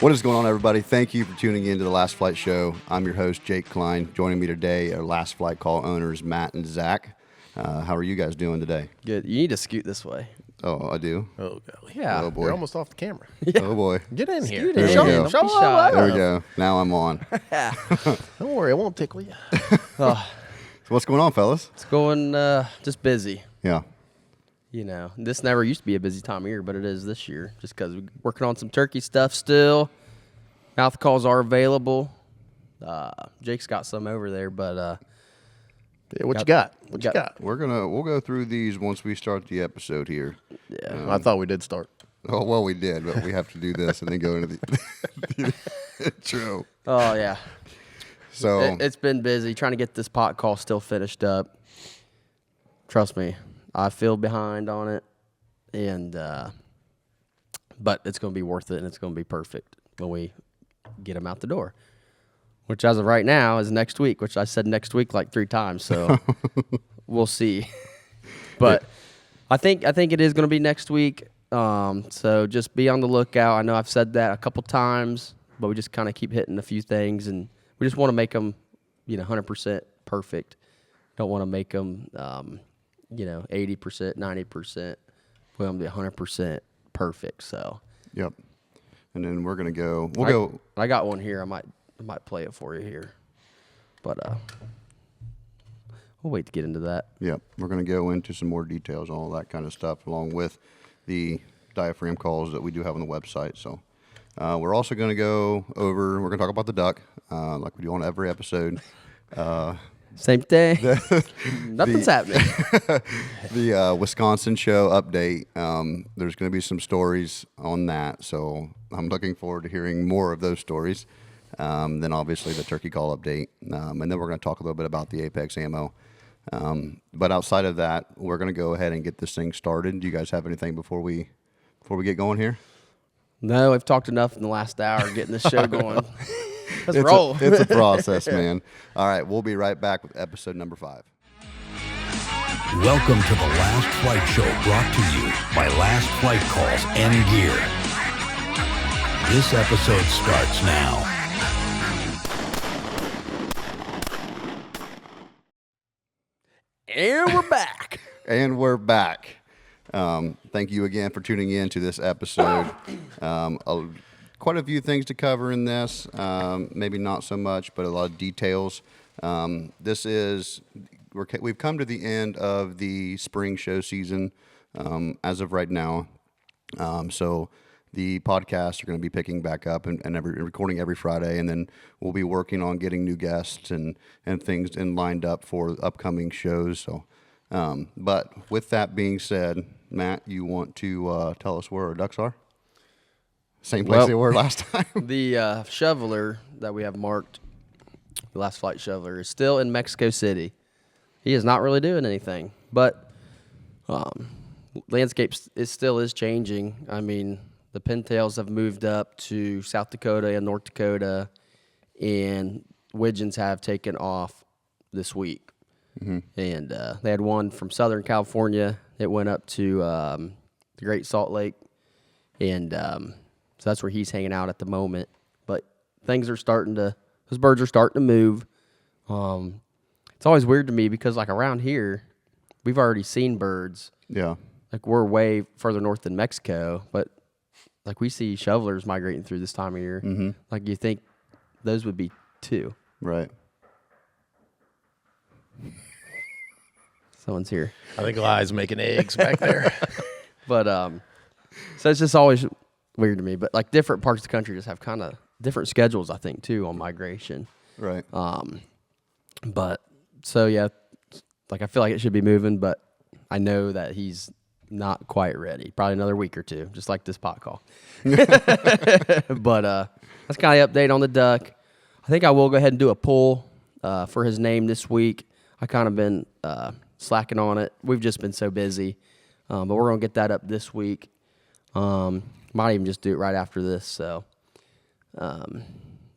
What is going on, everybody? Thank you for tuning in to the Last Flight Show. I'm your host, Jake Klein. Joining me today are Last Flight Call owners, Matt and Zach. How are you guys doing today? Good. You need to scoot this way. Oh, I do? Oh, golly. Yeah. Oh, boy. You're almost off the camera. Yeah. Oh, boy. Get in here. Scoot There in. we Show, go. show Don't be all shy. love. There we go. Now I'm on. Don't worry, I won't tickle you. So what's going on, fellas? It's going just busy. Yeah. You know, this never used to be a busy time of year, but it is this year just because we're working on some turkey stuff still. Mouth calls are available. Jake's got some over there, but Yeah, what you got? What you got? We'll go through these once we start the episode here. yeah. I thought we did start. Oh, well, we did, but we have to do this and then go into the intro. Oh, yeah. So It's been busy trying to get this pot call still finished up. Trust me, I feel behind on it, and but it's going to be worth it, and it's going to be perfect when we get them out the door, which as of right now is next week, which I said next week like 3 times, so we'll see. But I think it is going to be next week, so just be on the lookout. I know I've said that a couple times, but we just kind of keep hitting a few things, and we just want to make them, 100% perfect. Don't want to make them, 80%, 90%. We want them to be 100% perfect. So. Yep. And then we're gonna go. I got one here. I might play it for you here, but we'll wait to get into that. Yep. We're gonna go into some more details, all that kind of stuff, along with the diaphragm calls that we do have on the website. So we're also gonna go over. We're gonna talk about the duck, like we do on every episode. Same thing. Nothing's happening. The Wisconsin show update. There's going to be some stories on that, so I'm looking forward to hearing more of those stories. Then obviously the turkey call update, and then we're going to talk a little bit about the Apex ammo. But outside of that, we're going to go ahead and get this thing started. Do you guys have anything before we get going here? No, we've talked enough in the last hour getting this show going. Let's roll. It's a process, man. All right, we'll be right back with episode number 5. Welcome to the Last Flight Show, brought to you by Last Flight Calls and Gear. This episode starts now. And we're back. And we're back. Thank you again for tuning in to this episode. Quite a few things to cover in this. Maybe not so much, but a lot of details. We've come to the end of the spring show season as of right now. So the podcasts are going to be picking back up and recording every Friday, and then we'll be working on getting new guests and things lined up for upcoming shows. So, but with that being said, Matt, you want to tell us where our ducks are? Same place they were last time. The shoveler that we have marked, the Last Flight shoveler, is still in Mexico City. He is not really doing anything, but landscape still is changing. I mean, the pintails have moved up to South Dakota and North Dakota, and widgeons have taken off this week. Mm-hmm. And they had one from Southern California. It went up to the Great Salt Lake, and so that's where he's hanging out at the moment. But things are those birds are starting to move. It's always weird to me because, like, around here, we've already seen birds. Yeah. Like, we're way further north than Mexico, but, like, we see shovelers migrating through this time of year. Mm-hmm. Like, you think those would be 2. Right. Someone's here. I think Eli's making eggs back there. But, so it's just always weird to me. But, like, different parts of the country just have kind of different schedules, I think, too, on migration. Right. But, so, yeah, like, I feel like it should be moving, but I know that he's not quite ready. Probably another week or 2, just like this pot call. But that's kind of the update on the duck. I think I will go ahead and do a pull for his name this week. I kind of been slacking on it. We've just been so busy. But we're going to get that up this week. Might even just do it right after this. So,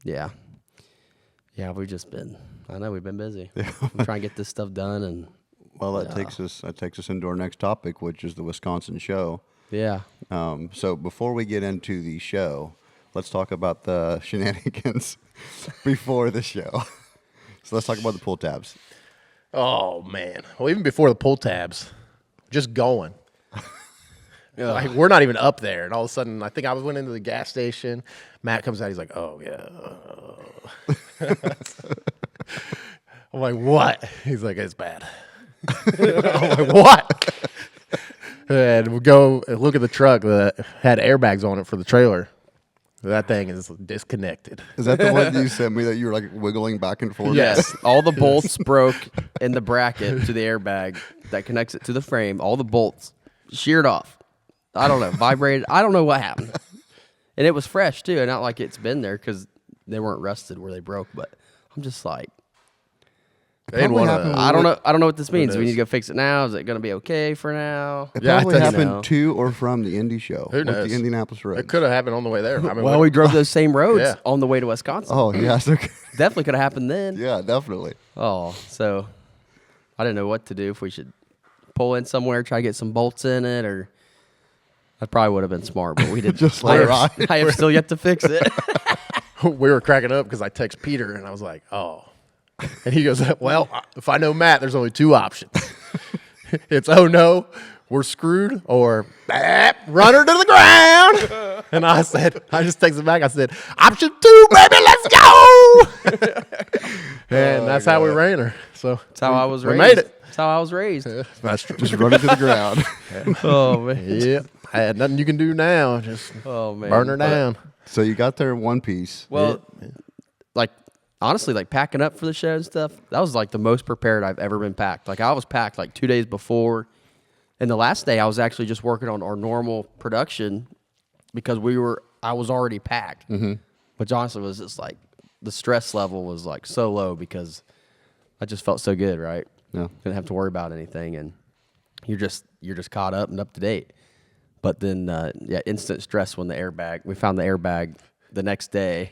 yeah. Yeah, we've just been, I know we've been busy. I'm trying to get this stuff done. And Well, that takes us into our next topic, which is the Wisconsin show. Yeah. So before we get into the show, let's talk about the shenanigans before the show. So let's talk about the pull tabs. Oh, man. Well, even before the pull tabs, just going. Like, we're not even up there. And all of a sudden, I think I went into the gas station. Matt comes out. He's like, oh, yeah. I'm like, what? He's like, it's bad. I'm like, what? And we go and look at the truck that had airbags on it for the trailer. That thing is disconnected. Is that the one that you sent me that you were like wiggling back and forth? Yes. All the bolts broke in the bracket to the airbag that connects it to the frame. All the bolts sheared off. I don't know. Vibrated. I don't know what happened. And it was fresh too. And not like it's been there because they weren't rusted where they broke. But I'm just like, I don't know. I don't know what this means. Do we need to go fix it now? Is it going to be okay for now? It Yeah, probably I think happened to or from the Indy show. Who with knows? the Indianapolis road. It could have happened on the way there. I mean, Well, we drove those same roads Yeah. on the way to Wisconsin. Oh, yeah. Definitely could have happened then. Yeah, definitely. Oh, so I didn't know what to do. If we should pull in somewhere, try to get some bolts in it, or that probably would have been smart, but we didn't. Just let it ride. I have still yet to fix it. we were cracking up because I text Peter and I was like, oh. And he goes, well, if I know Matt, there's only two options. It's, oh no, we're screwed, or run her to the ground. And I just texted back. I said, option 2, baby, let's go. And that's how we ran her. So That's how I was raised. We made it. That's how I was raised. That's true. Just run it to the ground. Oh, man. Yeah. I had nothing you can do now. Just Oh, man. burn her down. So you got there in one piece. Well, like, honestly, like packing up for the show and stuff, that was like the most prepared I've ever been packed. Like I was packed like 2 days before. And the last day I was actually just working on our normal production because I was already packed. Mm-hmm. Which honestly was just like, the stress level was like so low because I just felt so good, right? Yeah. Didn't have to worry about anything. And you're just caught up and up to date. But then, instant stress when we found the airbag the next day.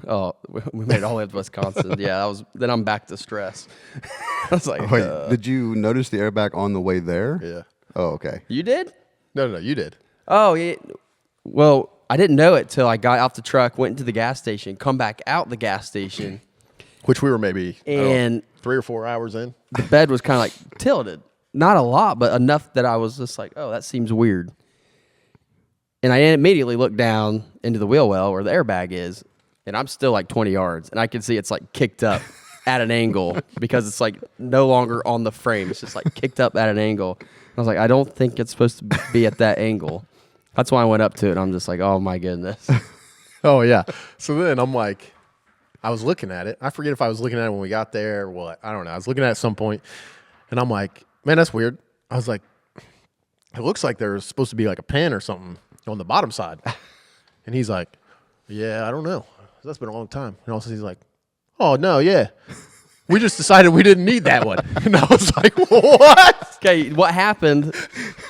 Oh, we made it all the way up to Wisconsin. Yeah, then I'm back to stress. I was like, Wait, did you notice the airbag on the way there? Yeah. Oh, okay. You did? No, you did. Oh, yeah. Well, I didn't know it till I got off the truck, went into the gas station, come back out the gas station. Which we were maybe And 3 or 4 hours in. the bed was kind of like tilted. Not a lot, but enough that I was just like, oh, that seems weird. And I immediately looked down into the wheel well where the airbag is, and I'm still like 20 yards, and I can see it's like kicked up at an angle because it's like no longer on the frame. It's just like kicked up at an angle. I was like, I don't think it's supposed to be at that angle. That's why I went up to it, and I'm just like, oh, my goodness. Oh, yeah. So then I'm like, I was looking at it. I forget if I was looking at it when we got there or what. I don't know. I was looking at it at some point, and I'm like, man, that's weird. I was like, it looks like there's supposed to be like a pin or something on the bottom side. And he's like, yeah, I don't know. That's been a long time. And also he's like, oh, no, yeah. We just decided we didn't need that one. And I was like, what? Okay, what happened?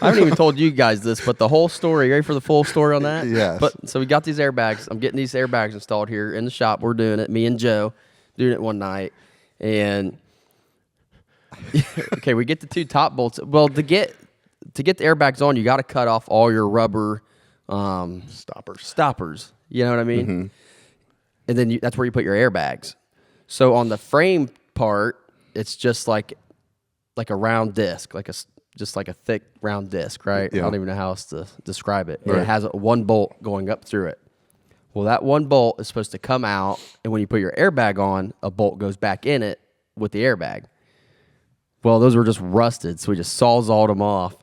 I haven't even told you guys this, but the whole story. You ready for the full story on that? Yes. But so we got these airbags. I'm getting these airbags installed here in the shop. We're doing it. Me and Joe doing it one night, and okay, we get the two top bolts. Well, to get the airbags on, you got to cut off all your rubber stoppers. You know what I mean? Mm-hmm. And then that's where you put your airbags. So on the frame part, it's just like a round disc, just like a thick round disc, right? Yeah. I don't even know how else to describe it. And Right. it has one bolt going up through it. Well, that one bolt is supposed to come out, and when you put your airbag on, a bolt goes back in it with the airbag. Well, those were just rusted, so we just sawzalled them off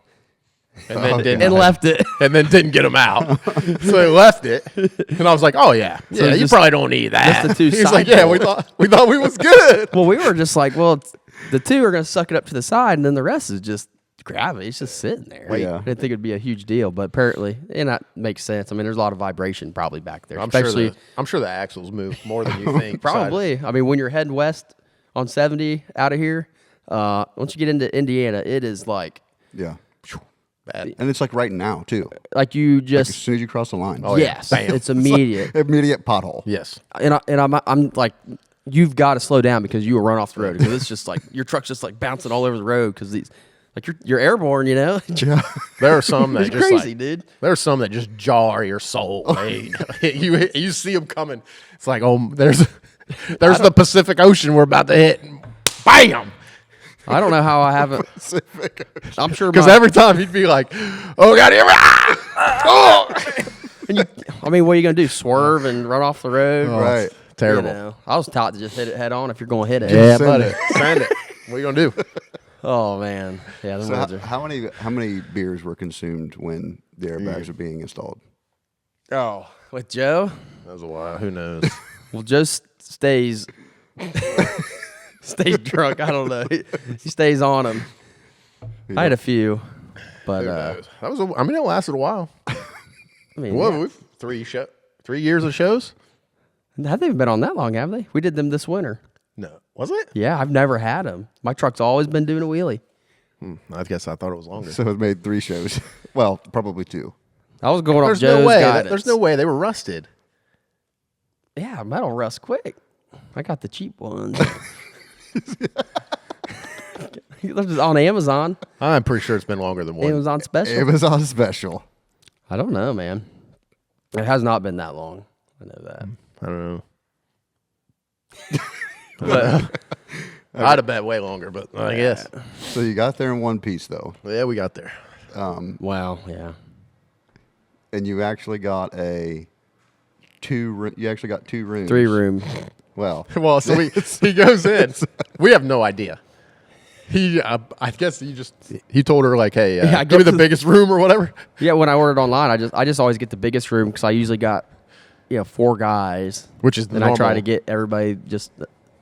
And then and left it. and then didn't get them out. So he left it. And I was like, oh, yeah. So Yeah, it's you just- probably don't need that. just the two He's side like, yeah, bolts. we thought we was good. Well, we were just like, well, the two are going to suck it up to the side, and then the rest is just gravity. It's just sitting there. Right. I didn't think it'd be a huge deal, but apparently, and that makes sense. I mean, there's a lot of vibration probably back there. I'm especially, sure the axles move more than you think. probably. I mean, when you're heading west on 70 out of here, once you get into Indiana, it is like Yeah. Bad. And it's like right now, too. you Like just as soon as you cross the line. Oh, yeah. yes, Bam. it's immediate. Immediate pothole. Yes. And I'm like you've got to slow down because you will run off the road. Because it's just like your truck's just like bouncing all over the road because these like you're airborne, you know. There are some that It's just crazy, like, dude. There are some that just jar your soul. You see them coming. It's like, oh, there's the Pacific Ocean we're about to hit. And bam! I don't know how I haven't. I'm sure Because every time he'd be like, "Oh God, here!" Oh! And I mean, what are you gonna do? Swerve and run off the road? Right. Terrible. You know, I was taught to just hit it head on if you're going to hit it. Yeah, Send buddy. it. Send it. What are you gonna do? Oh man. Yeah. So how many beers were consumed when the airbags were being installed? Oh, with Joe. That was a while. Who knows? Well, Joe stays drunk. I don't know. He stays on them. I had a few, but That was. I mean, it lasted a while. I mean, Whoa, yeah. 3 years of shows? Haven't even been on that long, have they? We did them this winter. No, was it? Yeah, I've never had them. My truck's always been doing a wheelie. I guess I thought it was longer. So it made 3 shows. Well, probably 2. I was going off There's Joe's no way. guidance. There's no way they were rusted. Yeah, metal rust quick. I got the cheap ones. It's on Amazon. I'm pretty sure it's been longer than one. Amazon special. Amazon special. I don't know, man. It has not been that long. I know that. I don't know. But I'd have bet way longer, but I guess. So you got there in one piece, though. Yeah, we got there. wow, yeah. And you actually got you actually got 2 rooms. 3 room. Well, Well, so he goes in. We have no idea. I guess he told her like, hey, Yeah, I give me go the to biggest room or whatever. Yeah, when I ordered online, I just always get the biggest room because I usually got 4 guys, Which is and I try normal. to get everybody just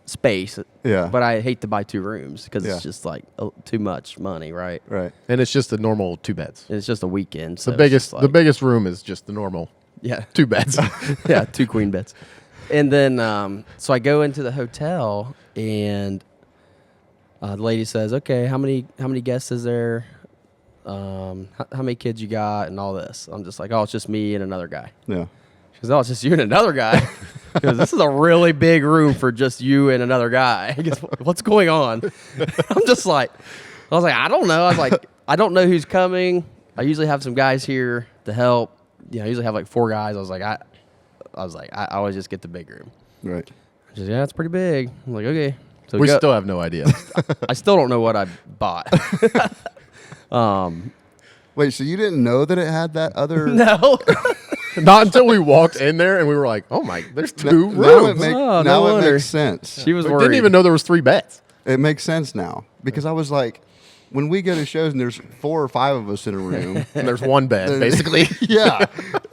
space. Yeah. But I hate to buy 2 rooms because Yeah. it's just like too much money, right? right. And it's just the normal 2 beds. And it's just a weekend. So The it's biggest just the like- biggest room is just the normal Yeah. 2 beds. Yeah, 2 queen beds. And then, so I go into the hotel, and the lady says, "Okay, how many guests is there? How many kids you got, and all this?" I'm just like, "Oh, it's just me and another guy." Yeah. She goes, "Oh, it's just you and another guy." Because this is a really big room for just you and another guy. He goes, "What's going on?" I'm just like, I was like, I don't know. I was like, I don't know who's coming. I usually have some guys here to help. I usually have like 4 guys. I was like, I always just get the big room. Right. She says, "Yeah, it's pretty big." I'm like, okay. So We go- still have no idea. I still don't know what I bought. Wait, so you didn't know that it had that other? No. Not until we walked in there and we were like, oh my, there's 2 Now it, rooms. Oh, no now it wonder. makes sense. She was We worried. didn't even know there was 3 beds. It makes sense now because I was like, when we go to shows and there's 4 or 5 of us in a room, And there's 1 bed, basically. yeah,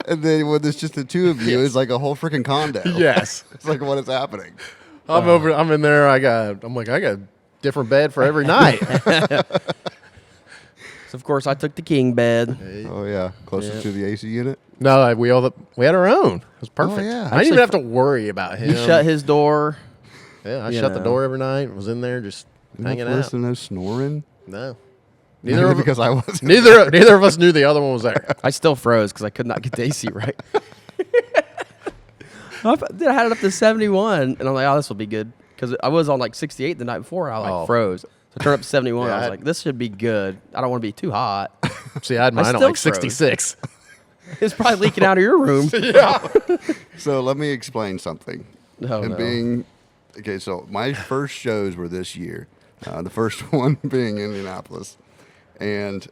and then when there's just the 2 of you, it's like a whole freaking condo. Yes. It's like what is happening? I'm in there. I got a different bed for every night. So of course I took the king bed. Oh yeah, closest to the AC unit. No, we had our own. It was perfect. yeah. I didn't even have to worry about him. He shut his door. Yeah, I you shut the know. door every night. Was in there just hanging out. Listen to no snoring. No, Neither neither of because I wasn't. neither of us knew the other one was there. I still froze because I could not get the AC right. I had it up to 71, and I'm like, oh, this will be good. Because I was on like 68 the night before, and I froze. So I turned up to 71. Yeah, I was like, this should be good. I don't want to be too hot. See, I had mine on still like 66. It's probably leaking out of your room. So let me explain something. Oh, no. Okay, so my first shows were this year. The first one being Indianapolis, and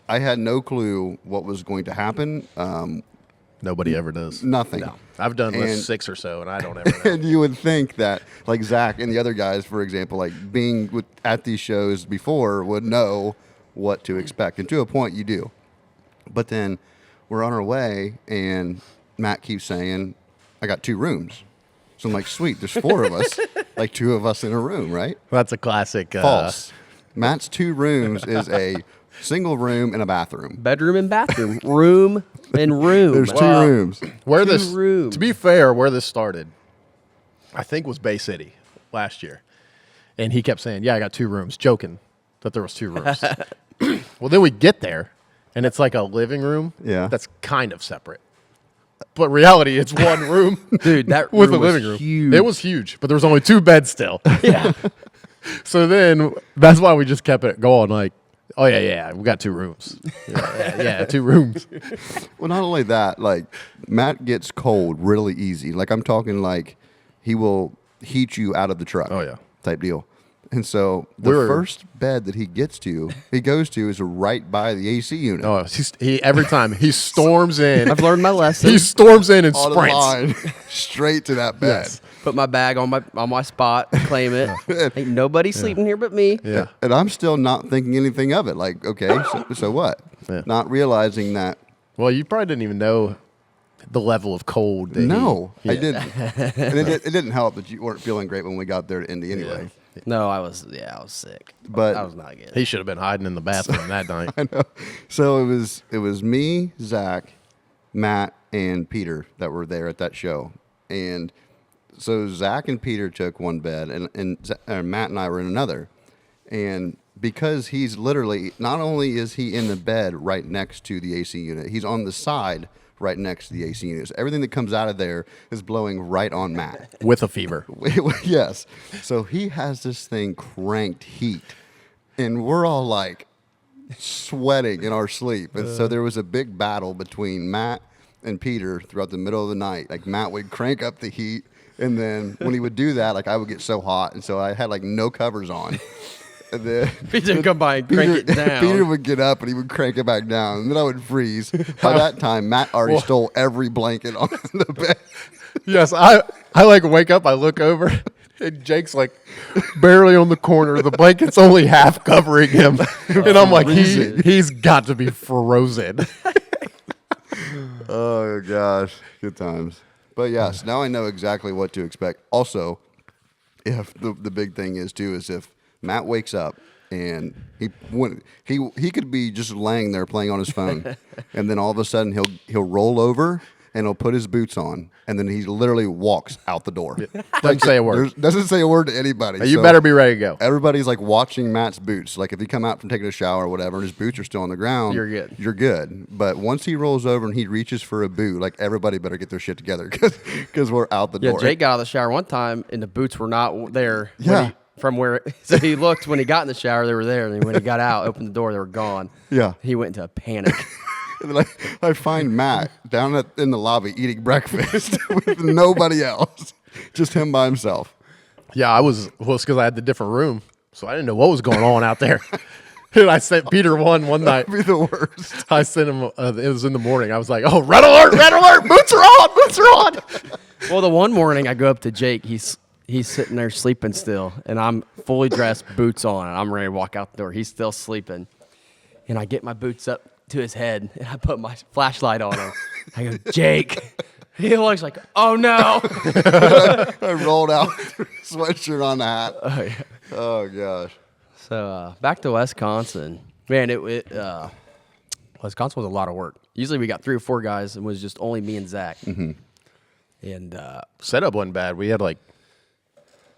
I had no clue what was going to happen. Nobody ever does. Nothing. No, I've done And- 6 or so, and I don't ever know. And you would think that, like Zach and the other guys, for example, like being at these shows before, would know what to expect. And to a point, you do. But then we're on our way, and Matt keeps saying, I got 2 rooms. So I'm like, sweet, there's 4 of us, like 2 of us in a room, right? That's a classic. False. Matt's 2 rooms is a single room and a bathroom. Bedroom and bathroom. Room and room. There's 2 Well, rooms. Where 2 this, rooms. to be fair, where this started, I think was Bay City last year, and he kept saying, "Yeah, I got 2 rooms," joking that there was 2 rooms. Well, then we get there, and it's like a living room. Yeah. That's kind of separate. But reality, it's one room. Dude, that with room a living room. was huge. It was huge, but there was only 2 beds still. Yeah. So then that's why we just kept it going. Like, oh yeah, we got 2 rooms. Yeah, 2 rooms. Well, not only that, like Matt gets cold really easy. Like I'm talking like he will heat you out of the truck. Oh, yeah. Type deal. And so the first bed that he goes to is right by the AC unit. Oh, he every time he storms in. I've learned my lesson. He storms in and On the sprints. line, straight to that bed. Yes. Put my bag on my spot, claim it. Ain't nobody sleeping here but me. Yeah. And I'm still not thinking anything of it. Like, okay, so what? Yeah. Not realizing that. Well, you probably didn't even know the level of cold. That I didn't. And it didn't help that you weren't feeling great when we got there to Indy anyway. No, I was sick. But I was not good. He should have been hiding in the bathroom that night. I know. So it was me, Zach, Matt, and Peter that were there at that show. And so Zach and Peter took one bed, and Matt and I were in another. And because he's literally, not only is he in the bed right next to the AC unit, he's on the side right next to the AC unit. So everything that comes out of there is blowing right on Matt. With a fever. Yes. So he has this thing cranked heat, and we're all like sweating in our sleep. And so there was a big battle between Matt and Peter throughout the middle of the night. Like Matt would crank up the heat, and then when he would do that, like I would get so hot, and so I had like no covers on. And then Peter would come by and crank it down. Peter would get up and he would crank it back down, and then I would freeze. By that time, Matt already stole every blanket on the bed. Yes, I like wake up, I look over, and Jake's like barely on the corner. The blanket's only half covering him. And I'm like, he's got to be frozen. Oh gosh, good times. But yes, now I know exactly what to expect. Also, if the big thing is too is if Matt wakes up and he could be just laying there playing on his phone, and then all of a sudden he'll roll over and he'll put his boots on, and then he literally walks out the door. Doesn't say a word. Doesn't say a word to anybody. You So better be ready to go. everybody's like watching Matt's boots. Like if he come out from taking a shower or whatever, and his boots are still on the ground, You're good. You're good. But once he rolls over and he reaches for a boot, like everybody better get their shit together because we're out the Yeah, door. Jake got out of the shower one time, and the boots were not there. Yeah. From where, so he looked when he got in the shower, they were there, and then when he got out, opened the door, they were gone. Yeah. He went into a panic. And then I find Matt down in the lobby eating breakfast with nobody else, just him by himself. Yeah, it's because I had the different room, so I didn't know what was going on out there. And I sent Peter one night. That'd be the worst. I sent him, it was in the morning. I was like, oh, red alert, boots are on. Well, the one morning I go up to Jake, he's sitting there sleeping still, and I'm fully dressed, boots on, and I'm ready to walk out the door. He's still sleeping, and I get my boots up to his head, and I put my flashlight on him. I go, Jake. He looks like, oh no. I rolled out sweatshirt on the hat. Oh, yeah. Oh gosh. So back to Wisconsin. Man, Wisconsin was a lot of work. Usually we got 3 or 4 guys, and it was just only me and Zach. Mm-hmm. And Setup wasn't bad. We had like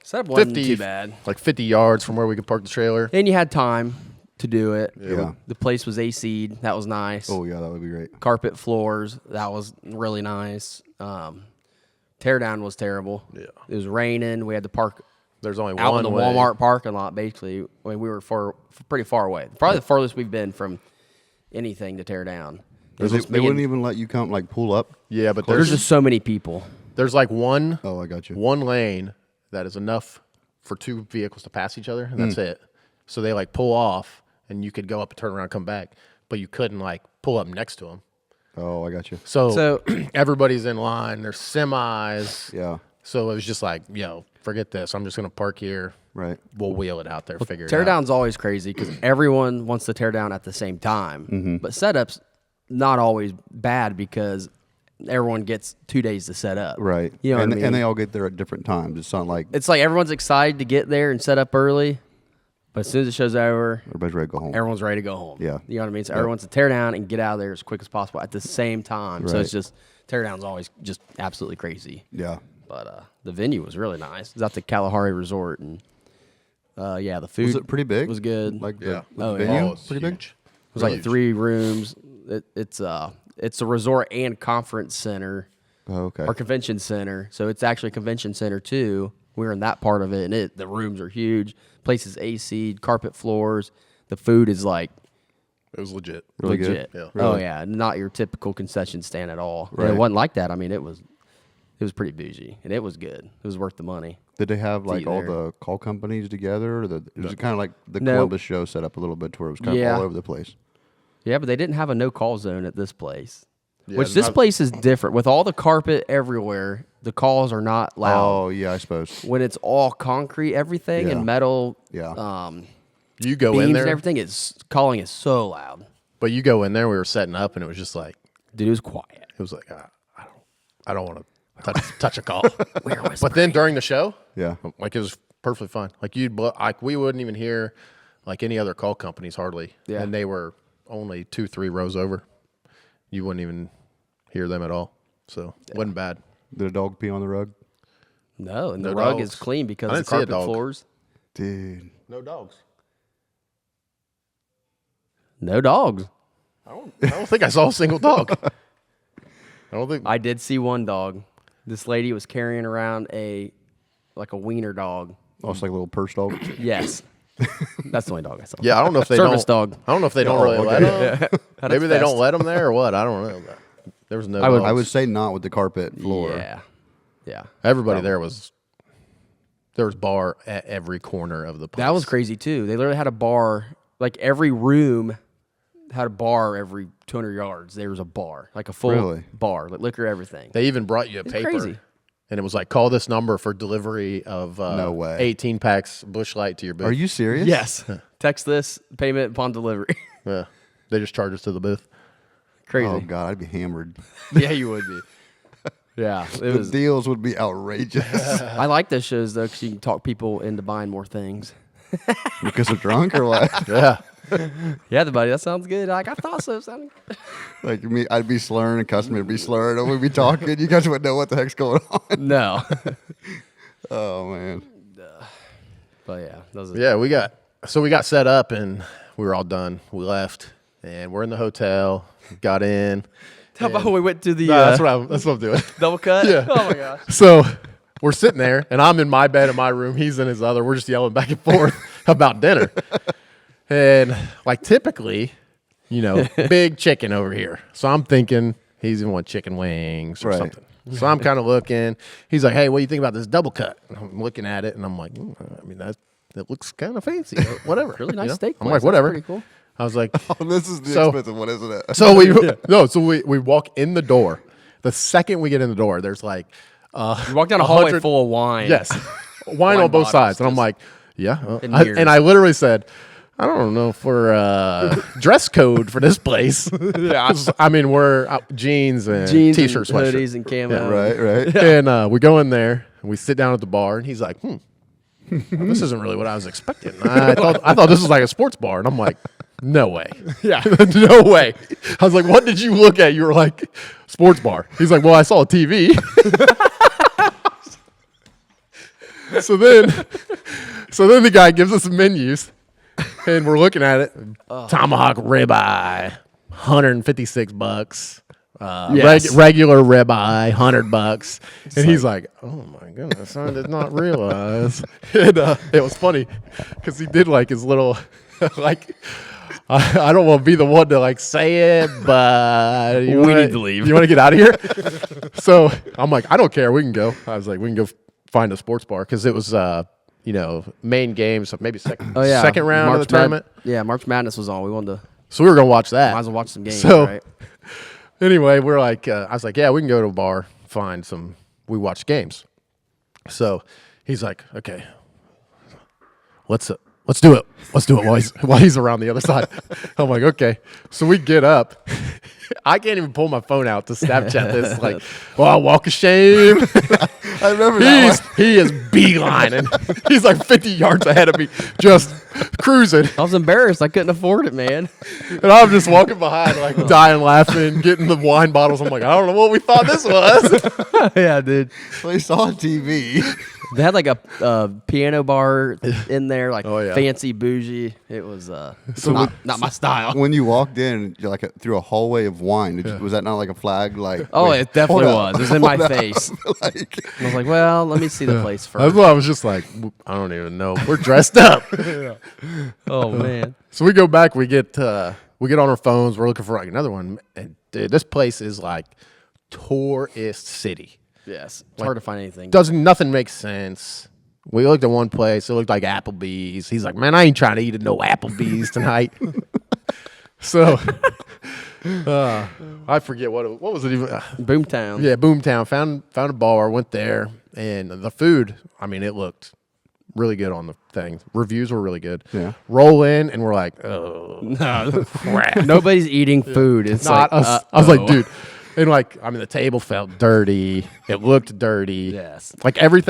setup wasn't 50, too bad. like 50 yards from where we could park the trailer. And you had time to do it. Yeah. The place was AC'd. That was nice. Oh yeah, that would be great. Carpet floors. That was really nice. Teardown was terrible. Yeah. It was raining. We had to park There's only out one in the way. Walmart parking lot, basically. I mean, we were pretty far away. Probably the farthest we've been from anything to tear down. They wouldn't even let you come like pull up. Yeah, but There's just so many people. there's like one Oh, I got you. one lane that is enough for 2 vehicles to pass each other, and that's it. So they like pull off, and you could go up and turn around, come back, but you couldn't like pull up next to them. Oh, I got you. So everybody's in line. There's semis. Yeah. So it was just like, forget this. I'm just gonna park here. Right. We'll wheel it out there. Figure it out. Teardown's always crazy because everyone wants to tear down at the same time. But setup's not always bad because everyone gets 2 days to set up. Right. You know and, what I mean? and they all get there at different times. It's not like It's like everyone's excited to get there and set up early, but as soon as the show's over, everybody's ready to go home. everyone's ready to go home. Yeah. You know what I mean? So everyone's to tear down and get out of there as quick as possible at the same time. So Right. it's just, teardown's always just absolutely crazy. Yeah. But the venue was really nice. It was at the Kalahari Resort, and the food Was it pretty big? was good. Like Yeah. the Oh, yeah. venue? Oh, it's pretty big? huge. It was like 3 rooms. It's It's a resort and conference center. Oh, okay. Or convention center. So it's actually a convention center too. We're in that part of it, and the rooms are huge. Place is AC, carpet floors. The food is like It was legit. Really good? legit. Yeah. Oh Really? yeah, not your typical concession stand at all. And Right. it wasn't like that. I mean, it was pretty bougie, and it was good. It was worth the money. Did they have like eat all there. the call companies together? Or it was kind of like the No. Columbus show set up a little bit to where it was kind of Yeah. all over the place. Yeah, but they didn't have a no call zone at this place. Yeah, Which this not- place is different. With all the carpet everywhere, the calls are not loud. Oh yeah, I suppose. When it's all concrete, everything Yeah. and metal, Yeah. You go beams in and there, everything calling is so loud. but you go in there. We were setting up, and it was just like Dude, it was quiet. it was like I don't want to touch a call. But then during the show, Yeah. like it was perfectly fine. Like we wouldn't even hear like any other call companies hardly. Yeah. And they were only 2-3 rows over. You wouldn't even hear them at all. So it wasn't bad. Did a dog pee on the rug? No, and No the rug dogs. is clean I because the didn't see a carpet dog. floors. Dude. No dogs. No dogs. I don't think I saw a single dog. I don't think. I did see one dog. This lady was carrying around a wiener dog. Oh, it's like a little purse dog. Yes. That's the only dog I saw. Yeah, I don't know if they Service don't. dog. I don't know if they don't Oh, really let okay. them. At Maybe its they don't best. let them there or what. I don't know. There was no. I would- dogs. I would say not with the carpet floor. Yeah. Yeah. Everybody there was. There was bar at every corner of the place. That was crazy too. They literally had a bar, like every room had a bar every 200 yards. There was a bar, like a full Really? bar, like liquor, everything. They even brought you a paper. crazy. And it was like, call this number for delivery of No way. 18 packs Busch Light to your booth. Are you serious? Yes. Text this, payment upon delivery. Yeah. They just charge us to the booth. Crazy. Oh God, I'd be hammered. Yeah, you would be. Yeah, it The was. deals would be outrageous I like those shows though because you can talk people into buying more things. because they're drunk or what? Yeah. Yeah, buddy, that sounds good. Like I thought so. Sounded good. Like me, I'd be slurring, a customer would be slurring, and we'd be talking. You guys wouldn't know what the heck's going on. No. Oh man. But yeah, those Yeah, we got set up and we were all done. We left and we're in the hotel. Got in. How about when we went to the No, that's what I'm doing. double cut? Yeah. Oh my gosh. So we're sitting there and I'm in my bed in my room. He's in his other. We're just yelling back and forth about dinner. And like typically, big chicken over here. So I'm thinking he's gonna want chicken wings or Right. something. So I'm kind of looking. He's like, "Hey, what do you think about this double cut?" And I'm looking at it, and I'm like, "I mean, that looks kind of fancy. Whatever, Really nice steak I'm place. like, That's "Whatever." pretty cool. I was like, Oh, this is the So- expensive one, isn't it? "So we walk in the door. The second we get in the door, there's like, You walked down a hallway 100 full of wine. yes, wine on both bottles, sides," and I'm just- like, "Yeah," And and I literally said, "I don't know for dress code for this place." Yeah. 'Cause, I mean, we're jeans and Jeans, t-shirt, and sweatshirt. hoodies, and camo. Right. And we go in there and we sit down at the bar, and he's like, "This isn't really what I was expecting. I thought this was like a sports bar." And I'm like, "No way, Yeah. no way." I was like, "What did you look at?" You were like, "Sports bar." He's like, "Well, I saw a TV." So then the guy gives us some menus, and we're looking at it. Tomahawk ribeye, $156. Yes. Regular ribeye, $100. And he's like, "Oh my goodness, I did not realize." And it was funny because he did like his little like. I don't want to be the one to like say it, but We need to leave. You want to get out of here? So I'm like, "I don't care. We can go." I was like, "We can go find a sports bar," because it was main games, so maybe second round of the tournament. March Madness was on. We wanted to So we were gonna watch that. might as well watch some games, So- right? Anyway, we're like, I was like, "Yeah, we can go to a bar, find some. We watch games." So he's like, "Okay, let's do it. Let's do it while he's around the other side." I'm like, "Okay." So we get up. I can't even pull my phone out to Snapchat this. Like, well, walk of shame. I remember that one. He is beelining. He's like 50 yards ahead of me, just cruising. I was embarrassed. I couldn't afford it, man. And I'm just walking behind, like dying laughing, getting the wine bottles. I'm like, I don't know what we thought this was. Yeah, dude. They saw TV. They had like a piano bar in there, like Oh, yeah. fancy bougie. It was not my style. When you walked in, you're like through a hallway of wine. Was that not like a flag? Like, Oh, wait, it definitely hold was. up, It was in my hold up. face. Like, I was like, well, let me see the place That's first. why I was just like, I don't even know. We're dressed up. Oh man. So we go back. We get on our phones. We're looking for like another one. And dude, this place is like tourist city. Yes. It's hard to find anything. Nothing makes sense. We looked at one place. It looked like Applebee's. He's like, man, I ain't trying to eat at no Applebee's tonight. So I forget what was it even. Boomtown. Yeah, Boomtown. Found a bar. Went there, and the food. I mean, it looked really good on the thing. Reviews were really good. Yeah. Roll in, and we're like, oh, No. crap. Nobody's eating food. It's Not like, us. I was like, dude. And like, I mean, the table felt dirty. It looked dirty. Yes. Like every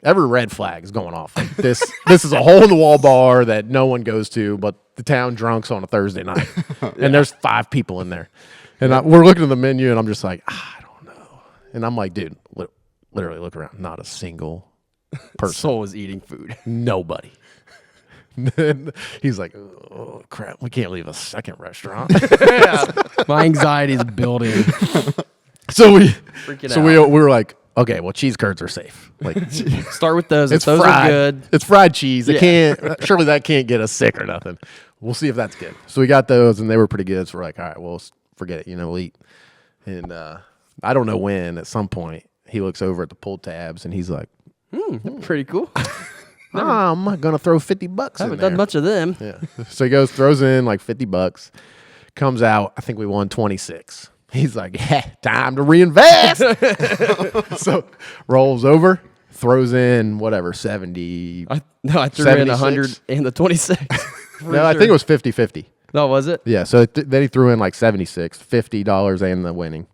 red flag is going off. Like this is a hole in the wall bar that no one goes to, but the town drunks on a Thursday night. And there's 5 people in there. And we're looking at the menu, and I'm just like, I don't know. And I'm like, dude, literally look around. Not a single person. Soul is eating food. Nobody. Then he's like, oh crap, we can't leave a second restaurant. My anxiety is building. So we Freaking were like, okay, well, cheese curds are safe. Like Start with those. If it's those fried. are good. It's fried cheese. It Yeah. can't. Surely that can't get us sick or nothing. We'll see if that's good. So we got those, and they were pretty good. So we're like, all right, well, forget it. We'll eat. And I don't know when. At some point, he looks over at the pull tabs, and he's like, Pretty cool. I'm gonna throw $50 in Haven't there. done much of them. Yeah. So he goes, throws in like $50, comes out. I think we won 26. He's like, yeah, time to reinvest. So rolls over, throws in whatever, 70. I threw in 76? 100 and the 26. No, I think it was 50-50. No, was it? Yeah. So then he threw in like 76, $50 and the winning.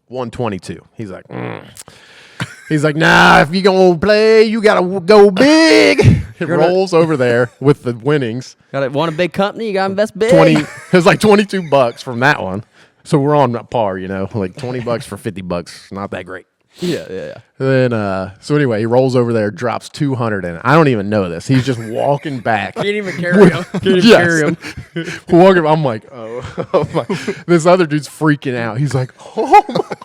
122. He's like, He's like, nah, if you gonna play, you gotta go big. It rolls over there with the winnings. Want a big company? You gotta invest big. It was like $22 from that one. So we're on par, like $20 for $50. Not that great. Yeah. Then, so anyway, he rolls over there, drops 200 in it. I don't even know this. He's just walking back. Can't even carry him. Can't even carry him. Walking, I'm like, oh my. This other dude's freaking out. He's like, oh my.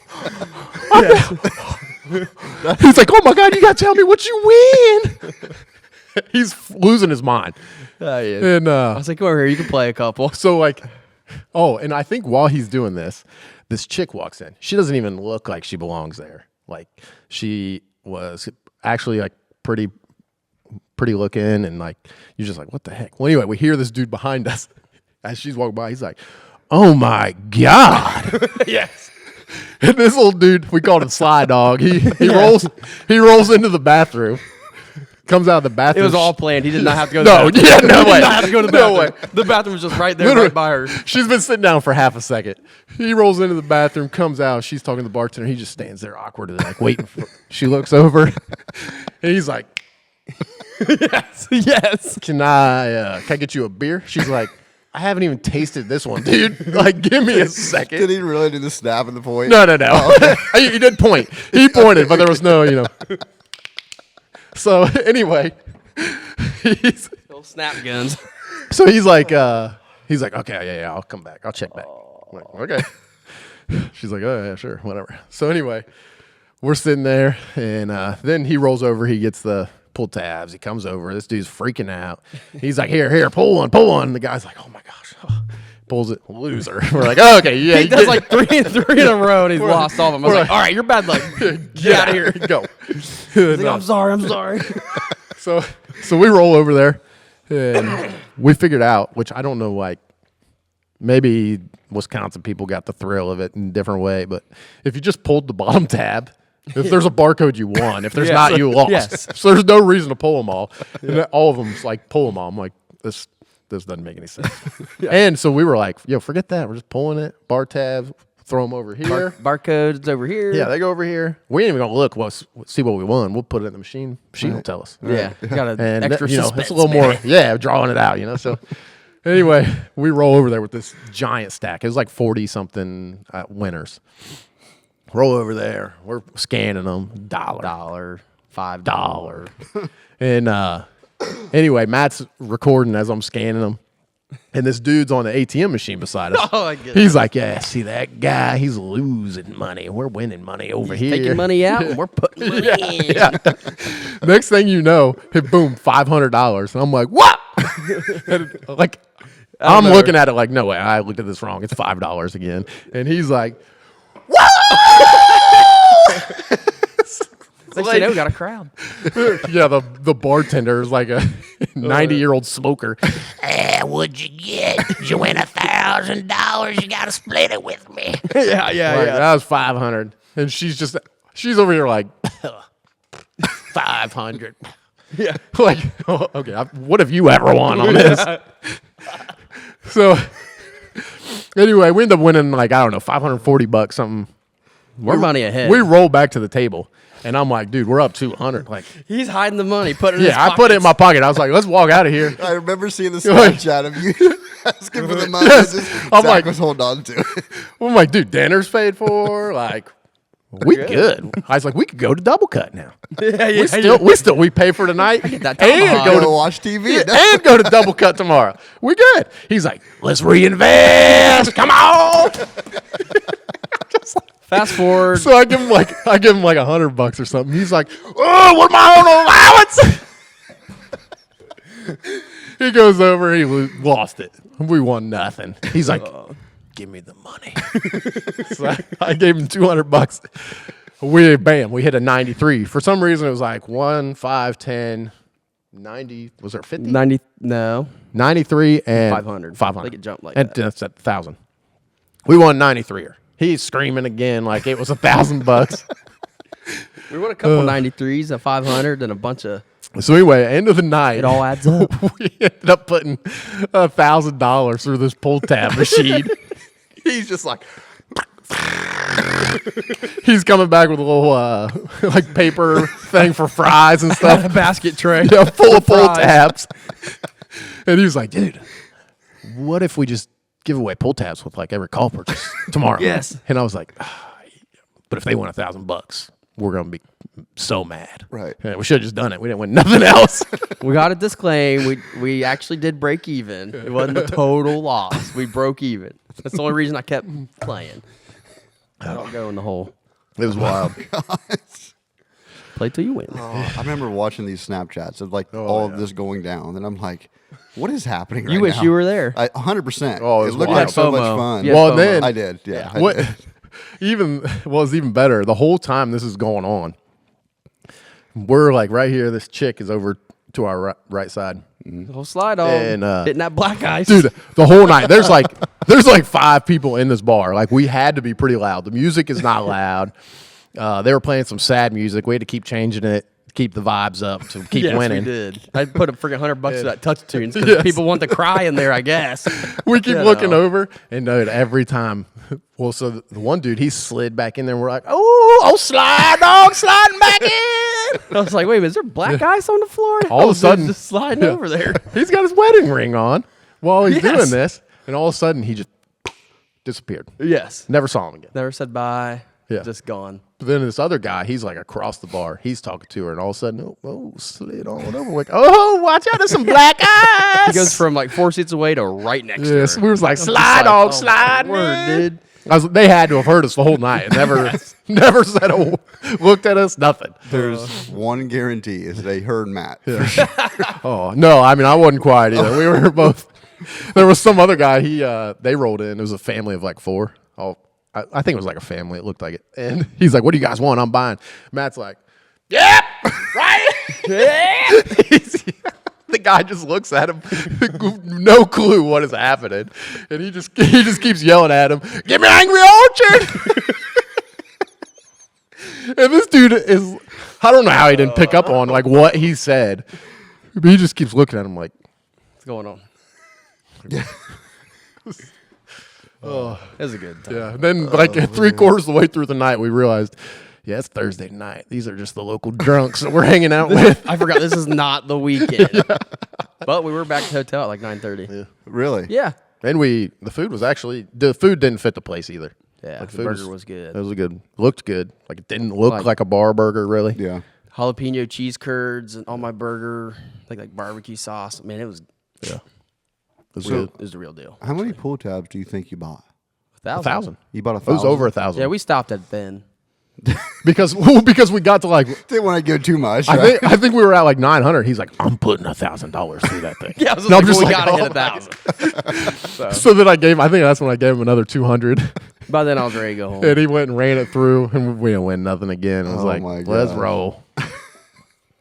He's like, oh my God, you gotta tell me what you win. He's losing his mind. Yeah. And I was like, come over here. You can play a couple. so like, and I think while he's doing this chick walks in. She doesn't even look like she belongs there. Like she was actually like pretty looking, and like you're just like, what the heck? Well, anyway, we hear this dude behind us as she's walking by. He's like, oh my God. Yes. And this little dude, we called him Sly Dog. He rolls into the bathroom, comes out of the It bathroom. was all planned. He did not have to go to No, the bathroom. yeah, no He way. did not have to go to the No bathroom. way. The bathroom was just right there, Literally. right by her. She's been sitting down for half a second. He rolls into the bathroom, comes out. She's talking to the bartender. He just stands there awkwardly, like waiting for. She looks over, and he's like, Yes. Can I get you a beer? She's like, I haven't even tasted this one, dude. Like, give me a second. did he really do the snap at the point? No. He did point. He pointed, but there was no. So anyway, Little snap guns. he's like, okay, yeah, I'll come back. I'll check back. I'm like, okay. She's like, oh yeah, sure, whatever. So anyway, we're sitting there, and then he rolls over. He gets the pull tabs. He comes over. This dude's freaking out. He's like, here, pull one. And the guy's like, oh my gosh. Pulls it, loser. We're like, oh, okay, yeah. He does like three in a row, and he's lost all of them. I was we're like, all right, you're bad luck. Get out of here. Go. He's like, I'm sorry. So we roll over there, and we figured out, which I don't know, like maybe Wisconsin people got the thrill of it in a different way, but if you just pulled the bottom tab, if there's a barcode, you won. If there's Yeah, not, so- you lost. yes. So there's no reason to pull them all. And then all of them's like, pull them all. I'm like, this doesn't make any sense. And so we were like, yo, forget that. We're just pulling it. Bar tabs, throw them over here. Barcodes over here. Yeah, they go over here. We ain't even gonna look. See what we won. We'll put it in the machine. Machine will tell us. Yeah. Got an And extra you know, suspense. it's a little more. Yeah, drawing it out. So anyway, we roll over there with this giant stack. It was like 40 something winners. Roll over there. We're scanning them. $1, $5. And anyway, Matt's recording as I'm scanning them. And this dude's on the ATM machine beside us. Oh, I get it. He's like, yeah, see that guy? He's losing money. We're winning money over here. Taking money out and we're putting money in. Yeah. Next thing you know, boom, $500. And I'm like, what? And, like, I'm looking at it like, no way. I looked at this wrong. It's $5 again. And he's like, Next thing you know, we got a crowd. yeah, the bartender is like a 90-year-old smoker. What'd you get? You win $1,000. You gotta split it with me. yeah. Like, that was 500. And she's over here like 500. Yeah. Like, oh, okay, what have you ever won on this? So anyway, we end up winning like, I don't know, $540 something. We're money ahead. We roll back to the table. And I'm like, dude, we're up 200. Like, He's hiding the money, putting it in his yeah, I put it in my pocket. I was like, let's walk out of here. I remember seeing the Snapchat of you asking for the money. Yes. Zach I'm like- was holding on to it. I'm like, dude, dinner's paid for. Like, we good. I was like, we could go to Double Cut now. We pay for tonight that and tomahawk. go Go to watch TV. and go to Double Cut tomorrow. We good. He's like, let's reinvest. Come on. Fast forward. So I give him like $100 or something. He's like, oh, what am I on allowance? He goes over. He lost it. We won nothing. He's like, give me the money. So I gave him $200. We hit a 93. For some reason, it was like 1, 5, 10, 90. Was there 50? 90, no. 93 and 500. 500. I think it jumped like and that. That's at 1,000. We won 93er. He's screaming again like it was $1,000. We won a couple 93s, a 500, and a bunch of. So anyway, end of the night, It all adds up. we ended up putting $1,000 through this pull tab machine. He's just like, he's coming back with a little like paper thing for fries and a stuff. basket tray. Yeah, full of pull fries. tabs. And he was like, dude, what if we just give away pull tabs with like every call purchase tomorrow? Yes. And I was like, but if they won $1,000, we're gonna be so mad. Right. Yeah, we should have just done it. We didn't win nothing else. We got a disclaim. We actually did break even. It wasn't a total loss. We broke even. That's the only reason I kept playing. I don't go in the hole. It was wild. Play till you win. I remember watching these Snapchats of like all of this going down, and I'm like, what is happening right You wish now? you were there. 100%. Oh, it it was looked wild. like so much FOMO. fun. Yeah. Well, FOMO. then I did. Yeah. I what did. was even better, the whole time this is going on, we're like right here. This chick is over to our right side. The whole slide on. And, hitting that black ice. Dude, the whole night. There's like 5 people in this bar. Like, we had to be pretty loud. The music is not loud. They were playing some sad music. We had to keep changing it to keep the vibes up, to keep yes, winning. we did. I put a freaking $100 to that touch tunes because Yes. people want to cry in there, I guess. We keep You looking know. over, and dude, every time. Well, so the one dude, he slid back in there, and we're like, oh, slide, dog, sliding back in. I was like, wait a minute, is there black ice on the floor? All of a Dude's sudden- just sliding over there. He's got his wedding ring on while he's Yes. doing this, and all of a sudden, he just disappeared. Yes. Never saw him again. Never said bye. Yeah. Just gone. But then this other guy, he's like across the bar. He's talking to her, and all of a sudden, slid on over. Like, oh, watch out, there's some black eyes. He goes from like 4 seats away to right next to Yes, her. we was like, I'm just slide, like, dog, oh, slide, my word, man. dude. They had to have heard us the whole night and never said a, looked at us, nothing. There's one guarantee is they heard Matt. Oh no, I mean I wasn't quiet either. We were both. There was some other guy. They rolled in. It was a family of like 4. I think it was like a family. It looked like it. And he's like, "What do you guys want? I'm buying." Matt's like, "Yep, right." The guy just looks at him, no clue what is happening, and he just keeps yelling at him, "Give me Angry Orchard!" And this dude is, I don't know how he didn't pick up on like what he said, but he just keeps looking at him like, What's going on? It was a good time. Yeah. And then like 3/4 of the way through the night, we realized, yeah, it's Thursday night. These are just the local drunks that we're hanging out with. I forgot this is not the weekend. But we were back to the hotel at like 9:30. Really? Yeah. And the food didn't fit the place either. Yeah. Like, The food burger was good. It was good. Looked good. Like it didn't look like a bar burger really. Yeah. Jalapeno cheese curds and on my burger, like barbecue sauce. Man, it was Yeah. It was So- good. it was the real deal. How many pull tabs do you think you bought? 1,000. You bought 1,000? It was over 1,000. Yeah, we stopped at Ben. because we got to like Didn't want to go too much. I think we were at like 900. He's like, I'm putting $1,000 through that thing. Yeah, I was No, like, I'm just we like, gotta oh hit my 1,000. So then I think that's when I gave him another 200. By then I was ready to go home. And he went and ran it through, and we didn't win nothing again. I was Oh like, my let's God. roll.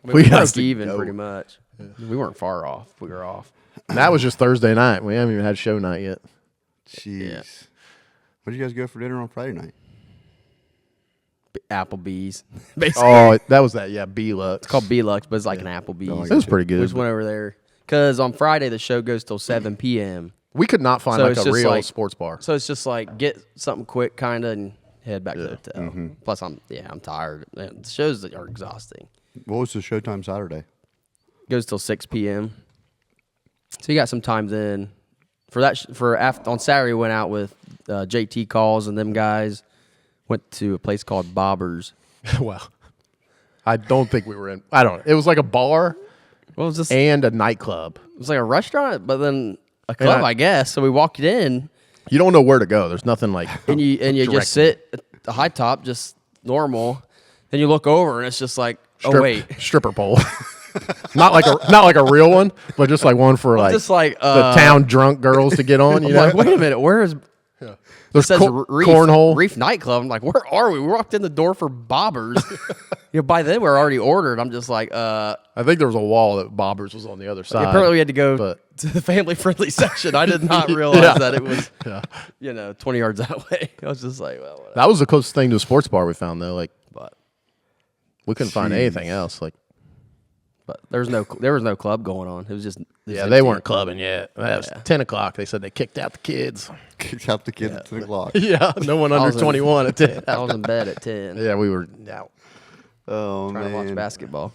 We got broke to even go. pretty much. We weren't far off. We were off. And that was just Thursday night. We haven't even had show night yet. Jeez. Yeah. What did you guys go for dinner on Friday night? Applebee's. Basically. Oh, that was that. Yeah, B-Lux. It's called B-Lux, but it's like an Applebee's. It was pretty We good. just went over there. Because on Friday, the show goes till 7 p.m. We could not find So like it's a just real like- sports bar. So it's just like get something quick kind of and head back to the hotel. Mm-hmm. Plus, I'm tired. Man, the shows are exhausting. What was the showtime Saturday? Goes till 6 p.m. So you got some time then. On Saturday, we went out with JT Calls and them guys. Went to a place called Bobbers. Well, I don't think we were in. I don't know. It was like a bar What was this? and a nightclub. It was like a restaurant, but then a club, I- I guess. So we walked in, You don't know where to go. There's nothing like. and you directed. just sit at the high top, just normal. Then you look over, and it's just like, stripper pole. not like a real one, but just like one for like just like the town drunk girls to get on. You I'm know, like, wait a minute, where is? there's It says Reef, cornhole. Reef nightclub. I'm like, where are we? We walked in the door for Bobbers. By then we're already ordered. I'm just like, I think there was a wall that Bobbers was on the other side. apparently we had to go but- to the family friendly section. I did not realize Yeah. that it was, Yeah. 20 yards that way. I was just like, well, whatever. That was the closest thing to a sports bar we found though. Like But we couldn't find anything else. Like there was no club going on. It was just yeah, they weren't clubbing yet. That was 10 o'clock. They said they kicked out the kids. Kicked out the kids at 10 o'clock. Yeah, no one I under was in- 21 at 10. I was in bed at 10 Yeah, we were out. Oh, trying to watch man. basketball.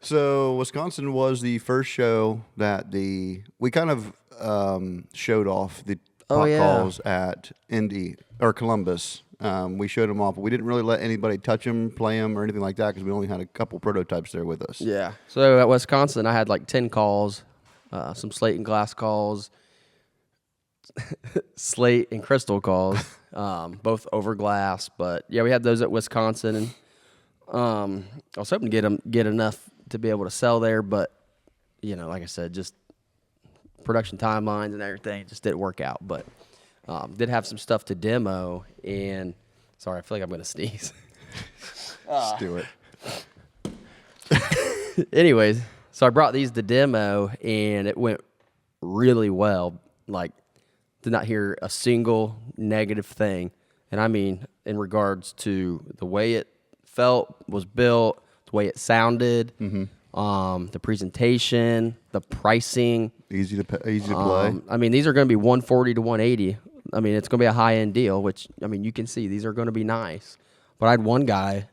So Wisconsin was the first show that we kind of showed off the Oh, pot yeah. calls at Indy or Columbus. We showed them off, but we didn't really let anybody touch them, play them, or anything like that because we only had a couple prototypes there with us. Yeah. So at Wisconsin, I had like 10 calls, some slate and glass calls, slate and crystal calls, both over glass. But yeah, we had those at Wisconsin, and I was hoping to get enough to be able to sell there, but like I said, just production timelines and everything just didn't work out. But did have some stuff to demo, and sorry, I feel like I'm gonna sneeze. Let's do it. Anyways, so I brought these to demo, and it went really well. Like, did not hear a single negative thing. And I mean, in regards to the way it felt, was built, the way it sounded, the presentation, the pricing. Easy to play. I mean, these are going to be 140 to 180. I mean, it's going to be a high-end deal, which, I mean, you can see these are going to be nice. But I had one guy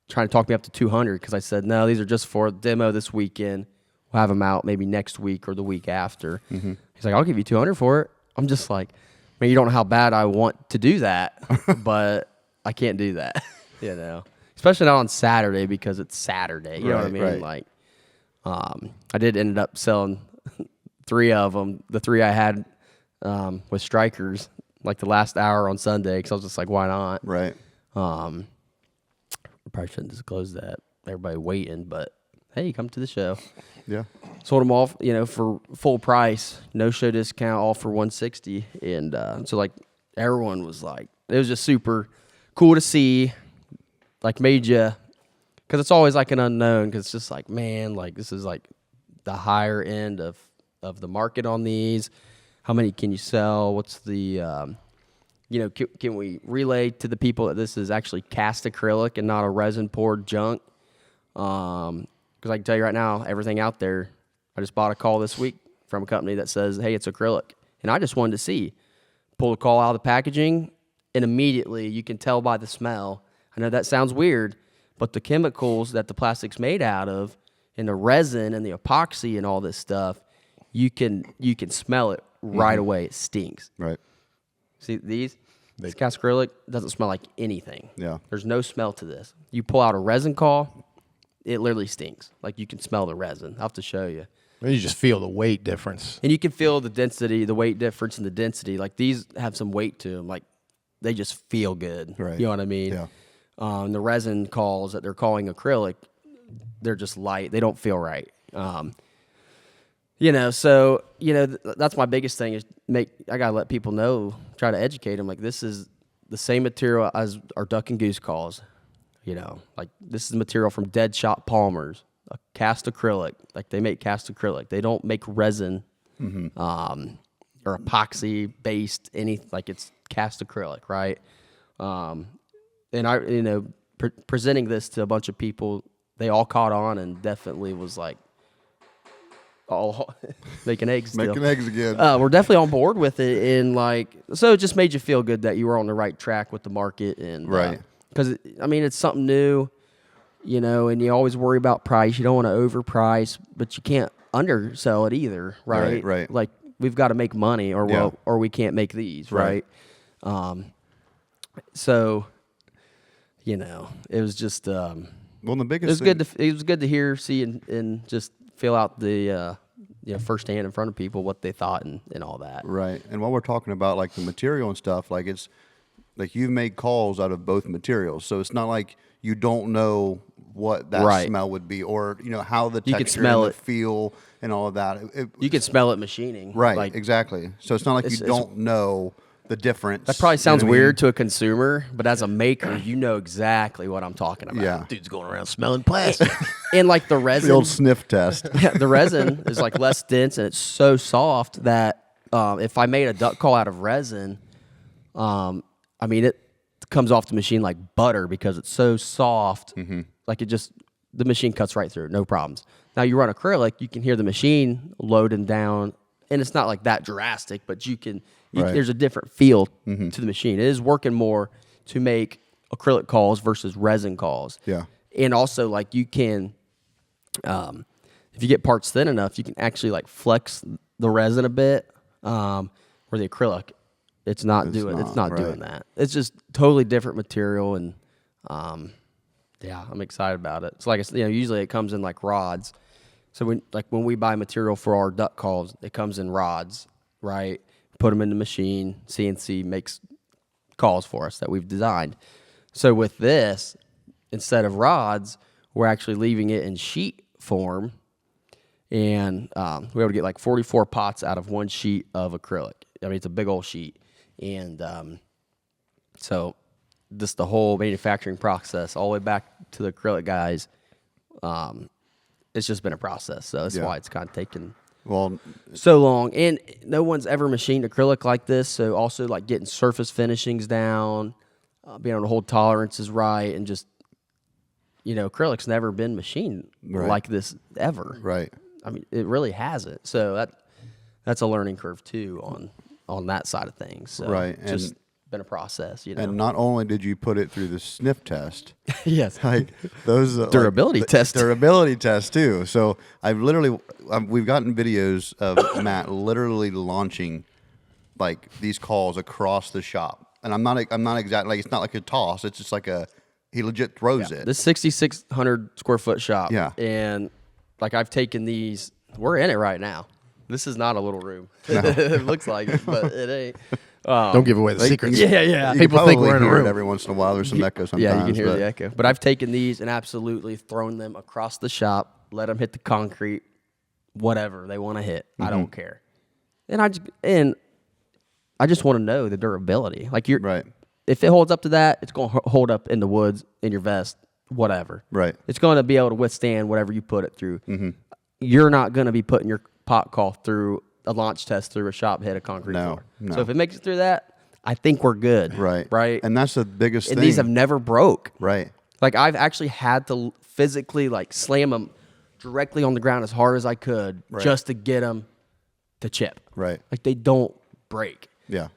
trying to talk me up to 200 because I said, no, these are just for demo this weekend. We'll have them out maybe next week or the week after. He's like, I'll give you 200 for it. I'm just like, man, you don't know how bad I want to do that, but I can't do that, especially not on Saturday because it's Saturday. You know what I Right, mean? right. Like, I did end up selling 3 of them. The 3 I had with strikers, like the last hour on Sunday, because I was just like, why not? Right. Probably shouldn't disclose that. Everybody waiting, but hey, come to the show. Yeah. Sold them all, for full price, no show discount, all for $160. And so, like, everyone was like, it was just super cool to see. Like, made you, because it's always like an unknown. Because it's just like, man, like this is like the higher end of the market on these. How many can you sell? What's the can we relay to the people that this is actually cast acrylic and not a resin poured junk? Because I can tell you right now, everything out there, I just bought a call this week from a company that says, hey, it's acrylic. And I just wanted to see. pull the call out of the packaging, and immediately you can tell by the smell. I know that sounds weird, but the chemicals that the plastic's made out of, and the resin and the epoxy and all this stuff, you can smell it right away. It stinks. Right. See these? This cast acrylic doesn't smell like anything. Yeah. There's no smell to this. You pull out a resin call, it literally stinks. Like you can smell the resin. I'll have to show you. And you just feel the weight difference. And you can feel the density, the weight difference in the density. Like these have some weight to them. Like they just feel good. Right. You know what I mean? Yeah. The resin calls that they're calling acrylic, they're just light. They don't feel right. So that's my biggest thing is I gotta let people know, try to educate them. Like this is the same material as our duck and goose calls. Like this is material from dead shot polymers, a cast acrylic. Like they make cast acrylic. They don't make resin, or epoxy based like it's cast acrylic, right? And I, presenting this to a bunch of people, they all caught on and definitely was like, all making eggs still. Making eggs again. We're definitely on board with it, and so it just made you feel good that you were on the right track with the market, and Right. Because it's something new, and you always worry about price. You don't want to overprice, but you can't undersell it either, right? Right. Like we've got to make money, or we can't make these, right? So, it was just well, the it biggest was thing, good to it was good to hear, see, and just feel out the firsthand in front of people what they thought and all that. right. And while we're talking about like the material and stuff, like it's like you've made calls out of both materials, so it's not like you don't know what that Right. smell would be, or how the You can texture smell and the it. feel and all of that. You can smell it machining, right, Like, exactly. So it's not like you It's- don't know the difference. that probably you know sounds what I mean? weird to a consumer, but as a maker, you know exactly what I'm talking about. Yeah, Dude's going around smelling plastic. And like the the resin, old sniff test. the resin is like less dense and it's so soft that if I made a duck call out of resin, it comes off the machine like butter because it's so soft. Like the machine cuts right through it, no problems. Now you run acrylic, you can hear the machine loading down, and it's not like that drastic, but Right. there's a different feel to the machine. It is working more to make acrylic calls versus resin calls. Yeah. And also, like you can, if you get parts thin enough, you can actually like flex the resin a bit. Where the acrylic, it's not doing right. that. It's just totally different material, and I'm excited about it. So like I said, usually it comes in like rods. So when we buy material for our duck calls, it comes in rods, right? Put them in the machine. CNC makes calls for us that we've designed. So with this, instead of rods, we're actually leaving it in sheet form, and we're able to get like 44 pots out of one sheet of acrylic. It's a big old sheet, and so just the whole manufacturing process, all the way back to the acrylic guys, it's just been a process. So that's why it's kind of taken Well, so long, and no one's ever machined acrylic like this. So also like getting surface finishings down, being able to hold tolerances right, and just acrylic's never been machined Right. like this ever. right. It really hasn't. So that's a learning curve too on that side of things. So Right, it's just been a process, And not only did you put it through the sniff test, yes. like those Durability test. durability test too. So we've gotten videos of Matt literally launching like these calls across the shop, and I'm not exactly like, it's not like a toss. It's just like he legit throws it. This 6,600 square foot shop. Yeah. And like I've taken these, we're in it right now. This is not a little room. It looks like it, but it ain't. Don't give away the secrets. Yeah. You People can think probably we're in a hear it room. every once in a while. There's some echo sometimes. Yeah, you can hear but- the echo. But I've taken these and absolutely thrown them across the shop, let them hit the concrete, whatever they want to hit. I don't care. And I just want to know the durability. Like Right. if it holds up to that, it's going to hold up in the woods, in your vest, whatever. Right. It's going to be able to withstand whatever you put it through. You're not going to be putting your pot call through a launch test through a shop head of concrete No, floor. no. So if it makes it through that, I think we're good. Right. Right. And that's the biggest And thing. these have never broke. Right. Like I've actually had to physically like slam them directly on the ground as hard as I could Right. just to get them to chip. Right. Like they don't break. Yeah.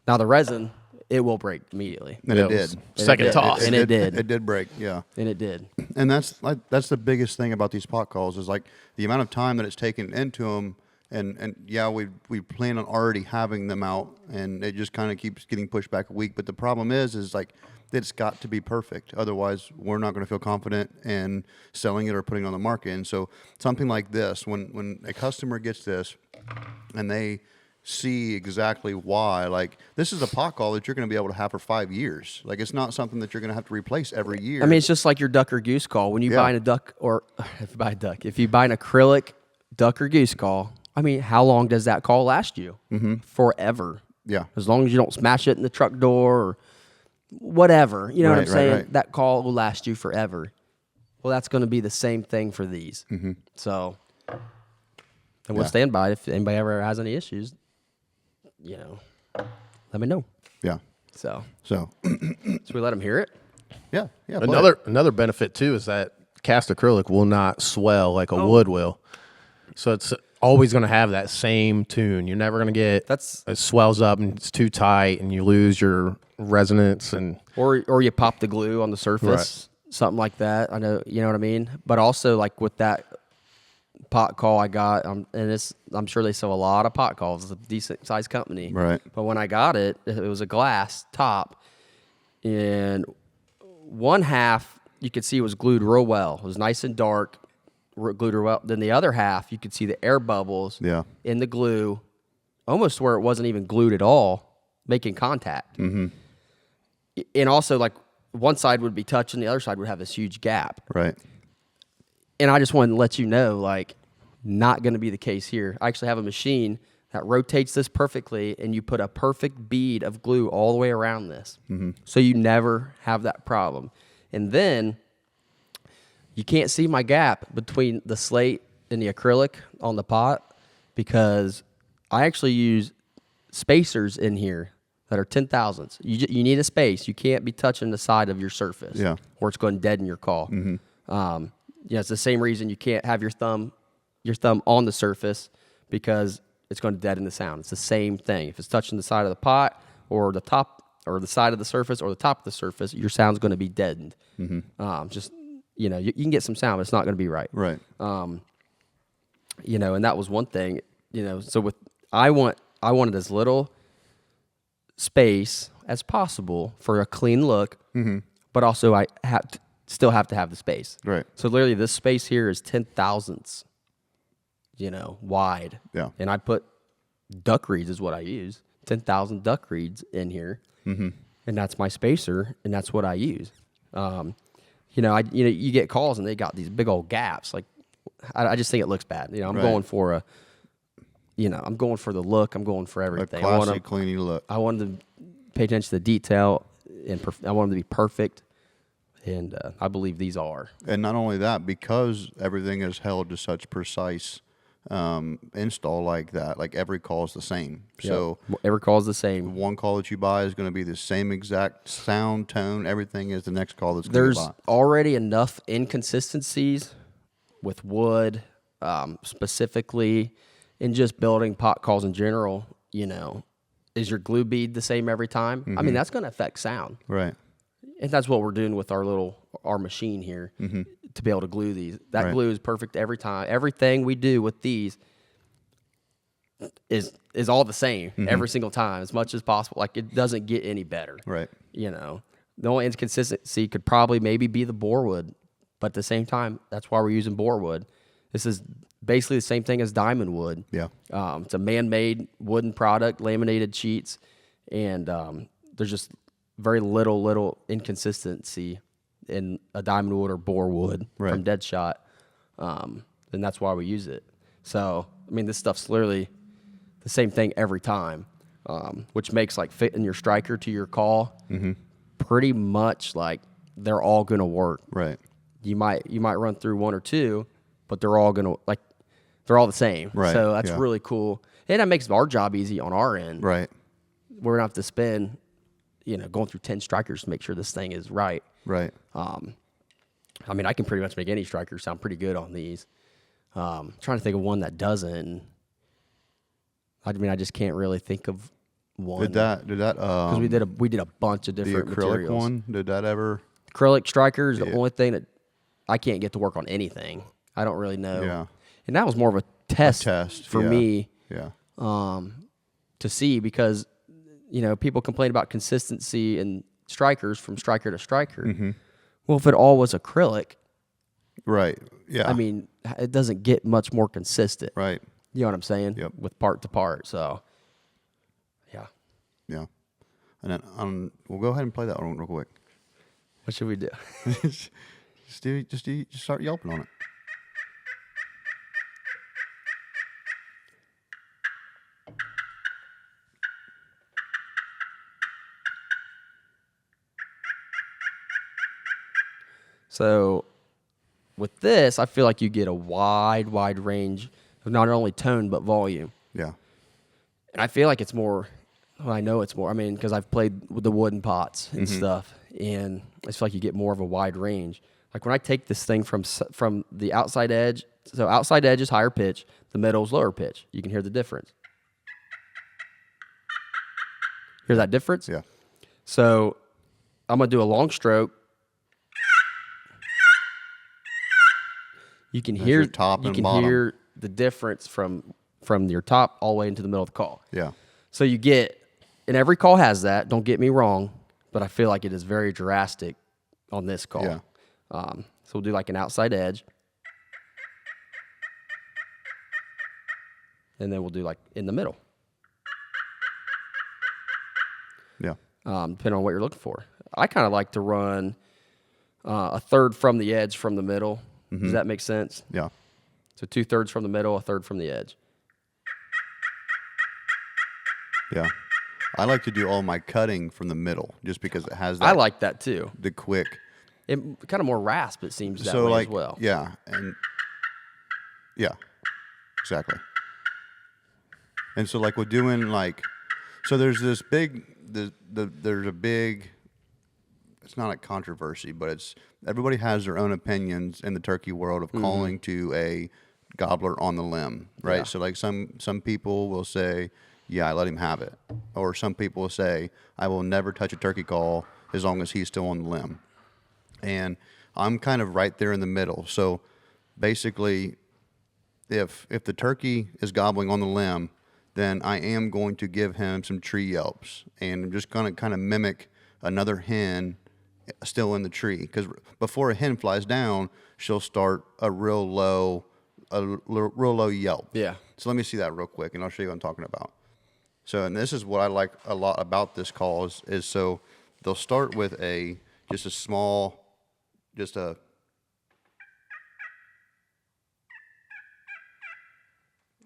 Now the resin, it will break immediately. And it did. Second toss. And it did. It did break, yeah. And it did. And that's the biggest thing about these pot calls is like the amount of time that it's taken into them. And yeah, we plan on already having them out, and it just kind of keeps getting pushed back a week. But the problem is like it's got to be perfect. Otherwise, we're not going to feel confident in selling it or putting it on the market. And so something like this, when a customer gets this and they see exactly why, like this is a pot call that you're going to be able to have for 5 years. Like it's not something that you're going to have to replace every year. I mean, it's just like your duck or goose call. When you buy a duck, or if you buy an acrylic duck or goose call, I mean, how long does that call last you? Mm-hmm. Forever. Yeah. As long as you don't smash it in the truck door or whatever. You know what I'm saying? Right. That call will last you forever. Well, that's going to be the same thing for these. Mm-hmm. So, and we'll stand by it. If anybody ever has any issues, let me know. Yeah. So we let them hear it? Yeah. Yeah. Another benefit too is that cast acrylic will not swell like a wood will. So it's always going to have that same tune. You're never going to get it swells up and it's too tight and you lose your resonance or you pop the glue on the surface, something like that. I know, you know what I mean? But also like with that pot call I got, and I'm sure they sell a lot of pot calls. It's a decent sized company. Right. But when I got it, it was a glass top, and one half you could see it was glued real well. It was nice and dark, glued real well. Then the other half, you could see the air bubbles in the glue, almost where it wasn't even glued at all, making contact. Mm-hmm. And also, like, one side would be touching, the other side would have this huge gap. Right. And I just wanted to let you know, like, not going to be the case here. I actually have a machine that rotates this perfectly, and you put a perfect bead of glue all the way around this. Mm-hmm. So you never have that problem. And then you can't see my gap between the slate and the acrylic on the pot because I actually use spacers in here that are 10,000ths. You need a space. You can't be touching the side of your surface or it's going to deaden your call. Mm-hmm. It's the same reason you can't have your thumb on the surface because it's going to deaden the sound. It's the same thing. If it's touching the side of the pot or the top or the side of the surface or the top of the surface, your sound's going to be deadened. Mm-hmm. You can get some sound, but it's not going to be right. Right. And that was one thing. So I wanted as little space as possible for a clean look, but also I still have to have the space. Right. So literally, this space here is 10,000ths, wide. Yeah. And I put duck reeds is what I use. 10,000 duck reeds in here, and that's my spacer, and that's what I use. You get calls and they got these big old gaps. Like, I just think it looks bad. I'm going for I'm going for the look. I'm going for everything. A classy, clean look. I wanted to pay attention to the detail, and I wanted them to be perfect. And I believe these are. And not only that, because everything is held to such precise install like that, like every call is the same. Yep. So every call is the same. One call that you buy is going to be the same exact sound, tone, everything is the next call that's going to buy. There's already enough inconsistencies with wood, specifically, in just building pot calls in general. Is your glue bead the same every time? Mm-hmm. I mean, that's going to affect sound. Right. And that's what we're doing with our machine here to be able to glue these. That glue is perfect every time. Everything we do with these is all the same every single time, as much as possible. Like, it doesn't get any better. Right. The only inconsistency could probably maybe be the boar wood, but at the same time, that's why we're using boar wood. This is basically the same thing as diamond wood. Yeah. It's a man-made wooden product, laminated sheets, and there's just very little inconsistency in a diamond wood or boar wood from Deadshot, and that's why we use it. So, I mean, this stuff's literally the same thing every time, which makes like fitting your striker to your call pretty much like they're all gonna work. Right. You might run through one or two, but they're all the same. Right. So that's really cool, and that makes our job easy on our end. Right. We're gonna have to spend, going through 10 strikers to make sure this thing is right. Right. I mean, I can pretty much make any striker sound pretty good on these. Trying to think of one that doesn't. I mean, I just can't really think of one. Did that? Because we did a bunch of the different acrylic materials. one? Did that ever? Acrylic striker is the only thing that I can't get to work on anything. I don't really know. Yeah. And that was more of a test, for yeah. me Yeah. to see, because people complain about consistency in strikers from striker to striker. Mm-hmm. Well, if it all was acrylic, Right. Yeah. I mean, it doesn't get much more consistent. Right. You know what I'm saying? Yep. With part to part. So, yeah. Yeah. And then we'll go ahead and play that one real quick. What should we do? just start yelping on it. So, with this, I feel like you get a wide range of not only tone but volume. Yeah. And I feel like it's more. Well, I know it's more. I mean, because I've played with the wooden pots and stuff, and I feel like you get more of a wide range. Like when I take this thing from the outside edge, so outside edge is higher pitch, the middle is lower pitch. You can hear the difference. Hear that difference? Yeah. So I'm gonna do a long stroke. You can hear your top you and can bottom. hear the difference from your top all the way into the middle of the call. Yeah. So you get, and every call has that. Don't get me wrong, but I feel like it is very drastic on this call. Yeah. So we'll do like an outside edge, and then we'll do like in the middle. Yeah. Depending on what you're looking for. I kind of like to run a third from the edge from the middle. Does that make sense? Yeah. So 2/3 from the middle, a third from the edge. Yeah. I like to do all my cutting from the middle just because it has that. I like that too. the quick. It kind of more rasp, it seems that So way like, as well. yeah. And yeah, exactly. And so like we're doing like, so there's this big, there's a big, it's not a controversy, but it's, everybody has their own opinions in the turkey world of calling to a gobbler on the limb, right? Yeah. So like some people will say, yeah, I let him have it. Or some people will say, I will never touch a turkey call as long as he's still on the limb. And I'm kind of right there in the middle. So basically, if the turkey is gobbling on the limb, then I am going to give him some tree yelps. And I'm just going to kind of mimic another hen still in the tree. Because before a hen flies down, she'll start a real low yelp. Yeah. So let me see that real quick, and I'll show you what I'm talking about. So, and this is what I like a lot about this call is so they'll start with just a small,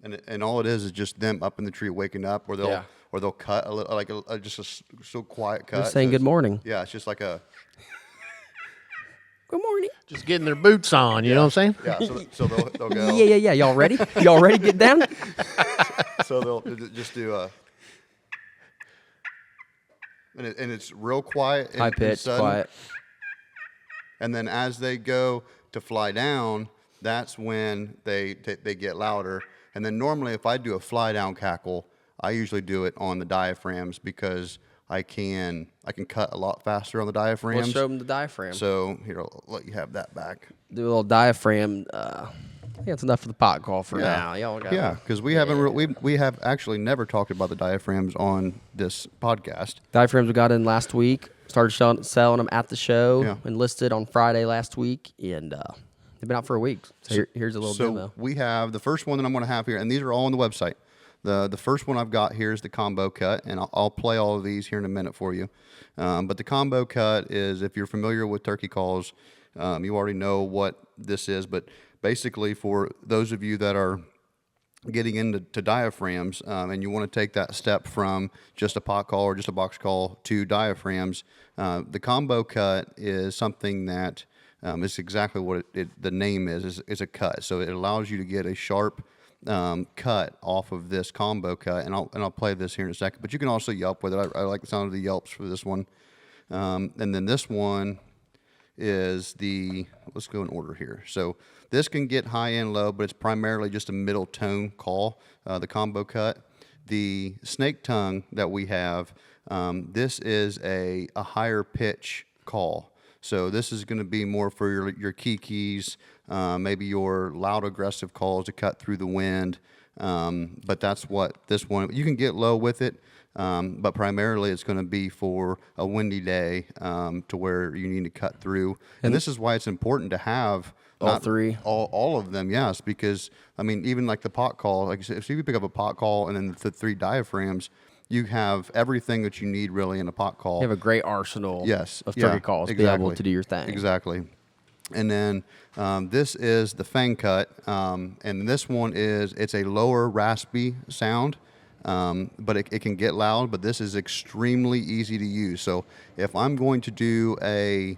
and all it is just them up in the tree waking up, or they'll cut a little, like just a so quiet cut. Just saying good morning. Yeah, it's just like a Good morning. Just getting their boots on, you know what I'm saying? yeah. So they'll go. Yeah. Y'all ready? Y'all ready? Get down. So they'll just do a. And it's real quiet. And, High and pitch, sudden. quiet. And then as they go to fly down, that's when they get louder. And then normally if I do a fly down cackle, I usually do it on the diaphragms because I can cut a lot faster on the diaphragms. Let's show them the diaphragm. So here, I'll let you have that back. Do a little diaphragm. I think that's enough for the pot call for now. Y'all got Yeah, because we haven't we have actually never talked about the diaphragms on this podcast. Diaphragms we got in last week. Started selling them at the show Yeah. and listed on Friday last week, and they've been out for a week. So here's a little demo. We have the first one that I'm going to have here, and these are all on the website. The first one I've got here is the combo cut, and I'll play all of these here in a minute for you. But the combo cut is, if you're familiar with turkey calls, you already know what this is. But basically, for those of you that are getting into diaphragms, and you want to take that step from just a pot call or just a box call to diaphragms, the combo cut is something that is exactly what the name is a cut. So it allows you to get a sharp cut off of this combo cut, and I'll play this here in a second. But you can also yelp with it. I like the sound of the yelps for this one. And then this one is let's go in order here. So this can get high and low, but it's primarily just a middle tone call, the combo cut. the snake tongue that we have, this is a higher pitch call. So this is going to be more for your keys, maybe your loud aggressive calls to cut through the wind. But that's what this one, you can get low with it, but primarily it's going to be for a windy day to where you need to cut through. And this is why it's important to have all three. All of them, yes, because, I mean, even like the pot call, like if you pick up a pot call and then the 3 diaphragms, you have everything that you need really in a pot call. You have a great arsenal Yes. of turkey calls to be able to do your thing. Exactly. And then this is the fang cut, and this one it's a lower raspy sound, but it can get loud, but this is extremely easy to use. So if I'm going to do a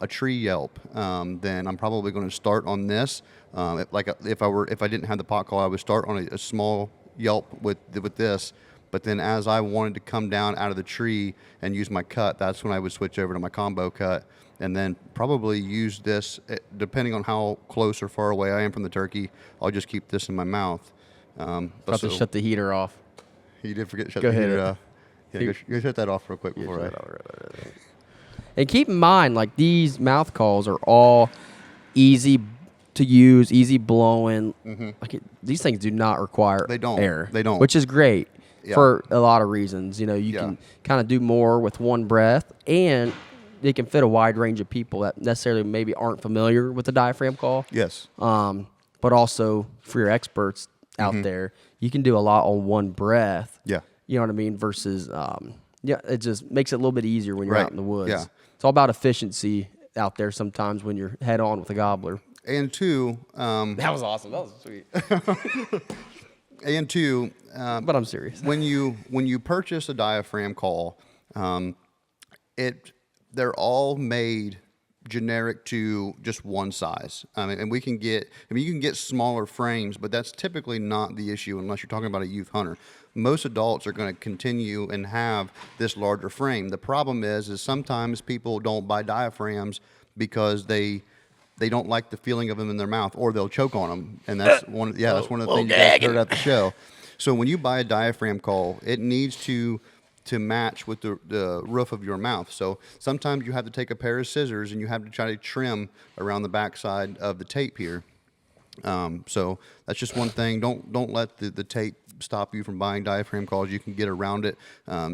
tree yelp, then I'm probably going to start on this. If I didn't have the pot call, I would start on a small yelp with this. But then as I wanted to come down out of the tree and use my cut, that's when I would switch over to my combo cut, and then probably use this, depending on how close or far away I am from the turkey, I'll just keep this in my mouth. About to shut the heater off. You did forget to shut Go the ahead. heater off. Yeah, go shut that off real quick before I... And keep in mind, like, these mouth calls are all easy to use, easy blowing. Like these things do not require air. They don't. Which is great. Yeah. For a lot of reasons. You know, you can kind of do more with one breath, and they can fit a wide range of people that necessarily maybe aren't familiar with the diaphragm call. Yes. But also for your experts out there, you can do a lot on one breath. Yeah. You know what I mean? Versus, it just makes it a little bit easier when you're out in the woods. Yeah. It's all about efficiency out there sometimes when you're head on with a gobbler. And two... that was awesome. That was sweet. And two... but I'm serious. when you purchase a diaphragm call, they're all made generic to just one size. I mean, and you can get smaller frames, but that's typically not the issue unless you're talking about a youth hunter. Most adults are going to continue and have this larger frame. The problem is sometimes people don't buy diaphragms because they don't like the feeling of them in their mouth, or they'll choke on them, and that's one of the things you guys heard at the show. So when you buy a diaphragm call, it needs to match with the roof of your mouth. So sometimes you have to take a pair of scissors and you have to try to trim around the backside of the tape here. So that's just one thing. Don't let the tape stop you from buying diaphragm calls. You can get around it.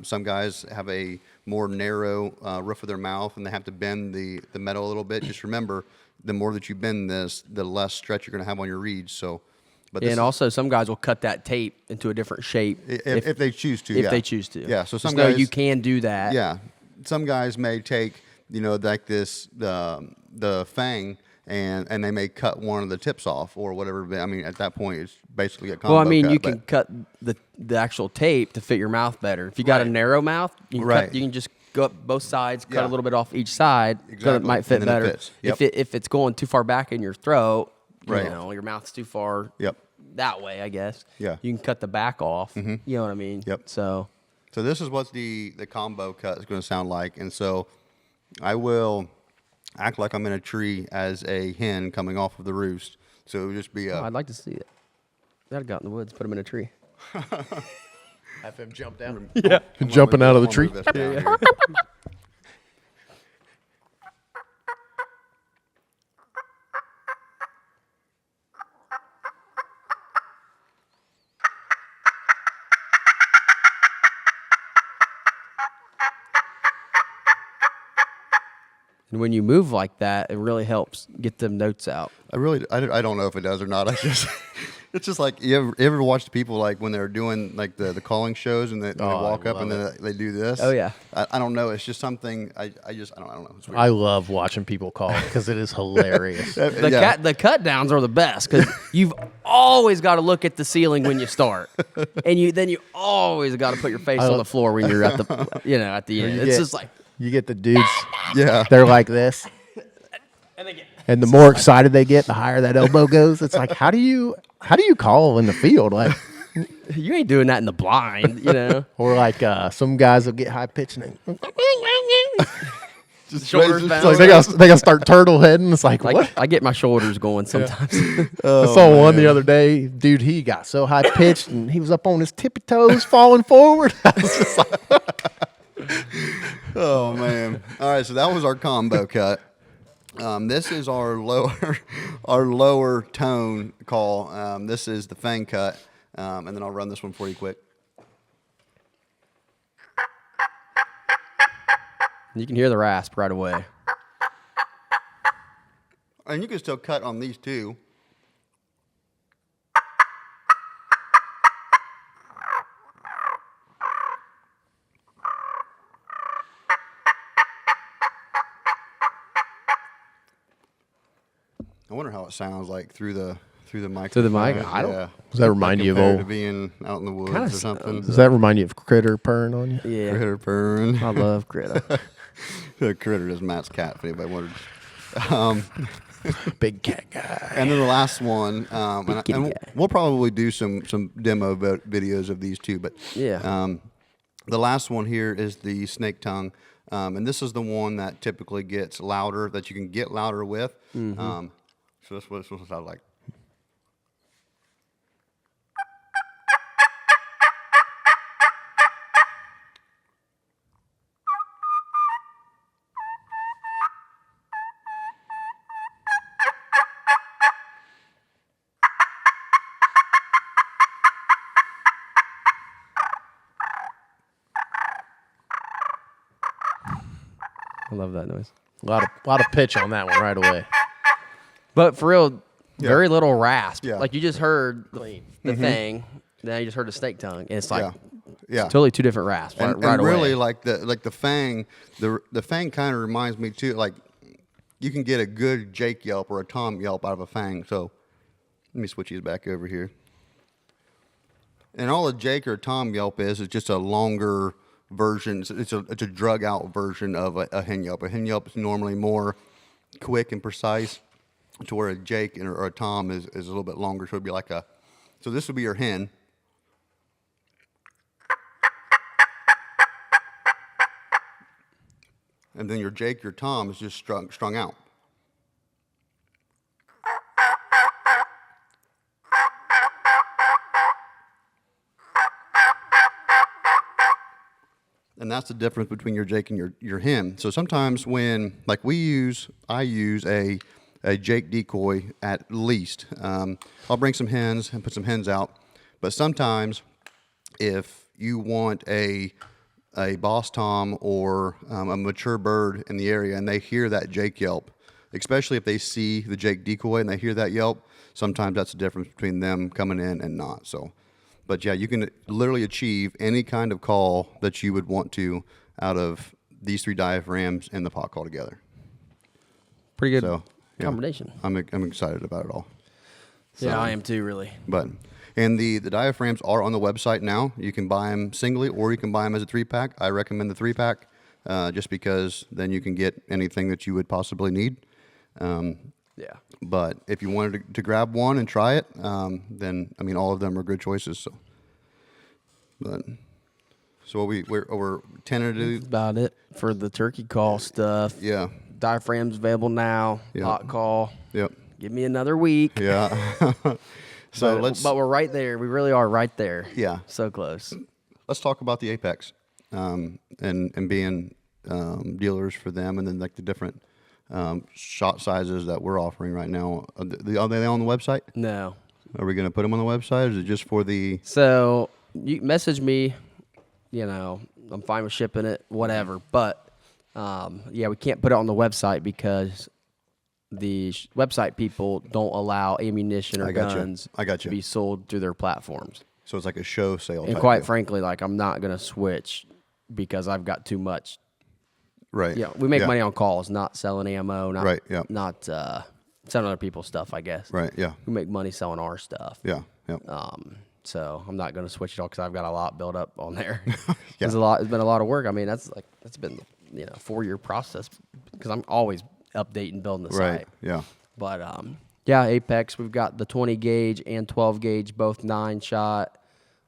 Some guys have a more narrow roof of their mouth and they have to bend the metal a little bit. Just remember, the more that you bend this, the less stretch you're going to have on your reeds. So. And also, some guys will cut that tape into a different shape if they choose to. If they choose to. Yeah. So some guys, guys, you can do that. Yeah. Some guys may take, like this the fang, and they may cut one of the tips off or whatever. I mean, at that point, it's basically a combo. Well, I mean, cut, you can cut the actual tape to fit your mouth better. If you got a narrow mouth, you can just go up both sides, cut a little bit off each side, so it might fit better. It yep. If it's going too far back in your throat, right. Your mouth's too far. Yep. That way, I guess. Yeah. You can cut the back off. You know what I mean? Yep. So this is what the combo cut is going to sound like. And so I will act like I'm in a tree as a hen coming off of the roost. So it would just be I'd like to see it. I'd have got in the woods, put him in a tree. Have him jump down. Yeah. Jumping out of the tree. And when you move like that, it really helps get them notes out. I don't know if it does or not. It's just like, you ever watch the people like when they're doing like the calling shows and they walk up and then they do this? Oh yeah. I don't know. It's just something I don't know. It's weird. I love watching people call because it is hilarious. The cut downs are the best because you've always got to look at the ceiling when you start, and you always got to put your face on the floor when you're at the at the end. It's just like you get the dudes. Yeah. They're like this. And the more excited they get, the higher that elbow goes. It's like, how do you call in the field? Like, you ain't doing that in the blind, Or like some guys will get high pitched and Just Shoulders raises- bound. It's like they got to start turtle heading. It's like, Like what? I get my shoulders going sometimes. I saw one the other day, dude. He got so high pitched and he was up on his tippy toes, falling forward. I was just like, Oh man! All right, so that was our combo cut. This is our lower tone call. This is the fang cut, and then I'll run this one for you quick. You can hear the rasp right away. And you can still cut on these too. I wonder how it sounds like through the mic. Through the mic? I don't- Yeah. Does that remind you of Compared to old? being out in the woods Kinda or something? Does that remind you of critter purring on you? Yeah, Critter purring. I love Critter. Critter is Matt's cat, if anybody wondered. Big cat guy. And then the last one, and kitty guy. we'll probably do some demo videos of these too. But Yeah. the last one here is the snake tongue, and this is the one that typically gets louder, that you can get louder with. So that's what it's supposed to sound like. I love that noise. A lot of pitch on that one right away. But for real, very little rasp. Yeah. Like you just heard the thing, now you just heard the snake tongue, and it's like Yeah. totally two different rasps And, right and away. really, like the fang, the fang kind of reminds me too. Like you can get a good Jake yelp or a Tom yelp out of a fang. So let me switch these back over here. And all a Jake or Tom yelp is just a longer version. It's a drug out version of a hen yelp. A hen yelp is normally more quick and precise, to where a Jake or a Tom is a little bit longer. So it'd be like so this would be your hen. And then your Jake, your Tom is just strung out. And that's the difference between your Jake and your hen. So sometimes when, like I use a Jake decoy at least. I'll bring some hens and put some hens out. But sometimes if you want a boss Tom or a mature bird in the area and they hear that Jake yelp, especially if they see the Jake decoy and they hear that yelp, sometimes that's the difference between them coming in and not. So, but yeah, you can literally achieve any kind of call that you would want to out of these three diaphragms and the pot call together. Pretty good So, yeah, combination. I'm excited about it all. Yeah, I am too, really. But and the diaphragms are on the website now. You can buy them singly or you can buy them as a 3-pack. I recommend the 3-pack just because then you can get anything that you would possibly need. Yeah. But if you wanted to grab one and try it, then I mean all of them are good choices. So, so we're tentative. About it for the turkey call stuff. Yeah. Diaphragms available now. Yeah. Pot call. Yep. Give me another week. Yeah. So But we're right there. We really are right there. Yeah. So close. Let's talk about the Apex and being dealers for them, and then like the different shot sizes that we're offering right now. Are they on the website? No. Are we going to put them on the website, or is it just for the? So you message me. You know, I'm fine with shipping it, whatever. But yeah, we can't put it on the website because the website people don't allow ammunition or I got you. guns I got to you. be sold through their platforms. So it's like a show sale. And type quite deal. frankly, like I'm not gonna switch because I've got too much. Right. Yeah, we make money on calls, not selling ammo, not Right, yeah. not selling other people's stuff. I guess. Right. Yeah. We make money selling our stuff. Yeah. Yeah. So I'm not going to switch it all because I've got a lot built up on there. Yeah. It's been a lot of work. I mean, that's been 4-year process because I'm always updating, building the Right. site. Yeah. But yeah, Apex. We've got the 20 gauge and 12 gauge, both 9-shot,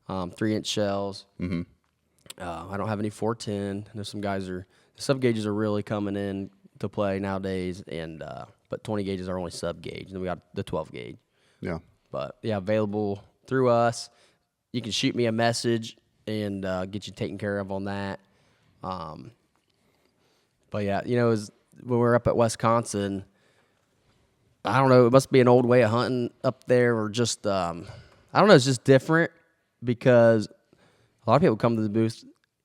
3-inch shells. Mm-hmm. I don't have any 410. I know some guys the sub gauges are really coming in to play nowadays, and but 20 gauges are only sub gauge. And then we got the 12 gauge. Yeah. But yeah, available through us. You can shoot me a message and get you taken care of on that. But yeah, you know, when we were up at Wisconsin, I don't know, it must be an old way of hunting up there, or just I don't know, it's just different because a lot of people come to the booth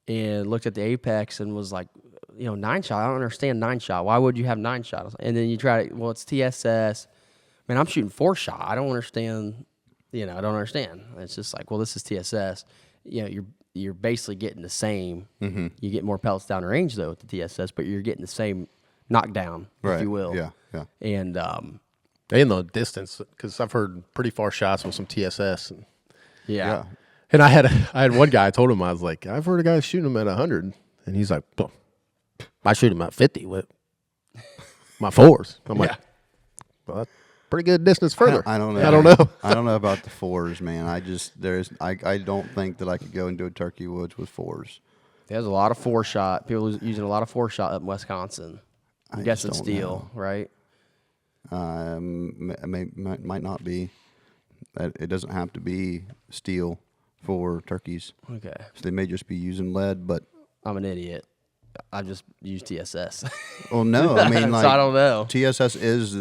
and looked at the Apex and was like, you know, 9-shot. I don't understand 9-shot. Why would you have 9-shot? And then you try to, well, it's TSS. Man, I'm shooting 4-shot. I don't understand. You know, I don't understand. It's just like, well, this is TSS. You know, you're basically getting the same. Mm-hmm. You get more pellets down range though with the TSS, but you're getting the same knockdown, Right. if you will. Yeah. Yeah. And in the distance, because I've heard pretty far shots with some TSS. And yeah. I had one guy. I told him, I was like, I've heard a guy shooting him at 100, and he's like, well, I shoot him at 50 with my 4s. I'm like, well, that's pretty good distance further. I don't know. I don't know. I don't know about the 4s, man. I don't think that I could go into a turkey woods with 4s. There's a lot of 4-shot. People using a lot of 4-shot up in Wisconsin. I'm guessing just don't steel, right? Might not be. It doesn't have to be steel for turkeys. Okay. So they may just be using lead, but I'm an idiot. I just use TSS. well, no, I mean, like, So I don't know. TSS is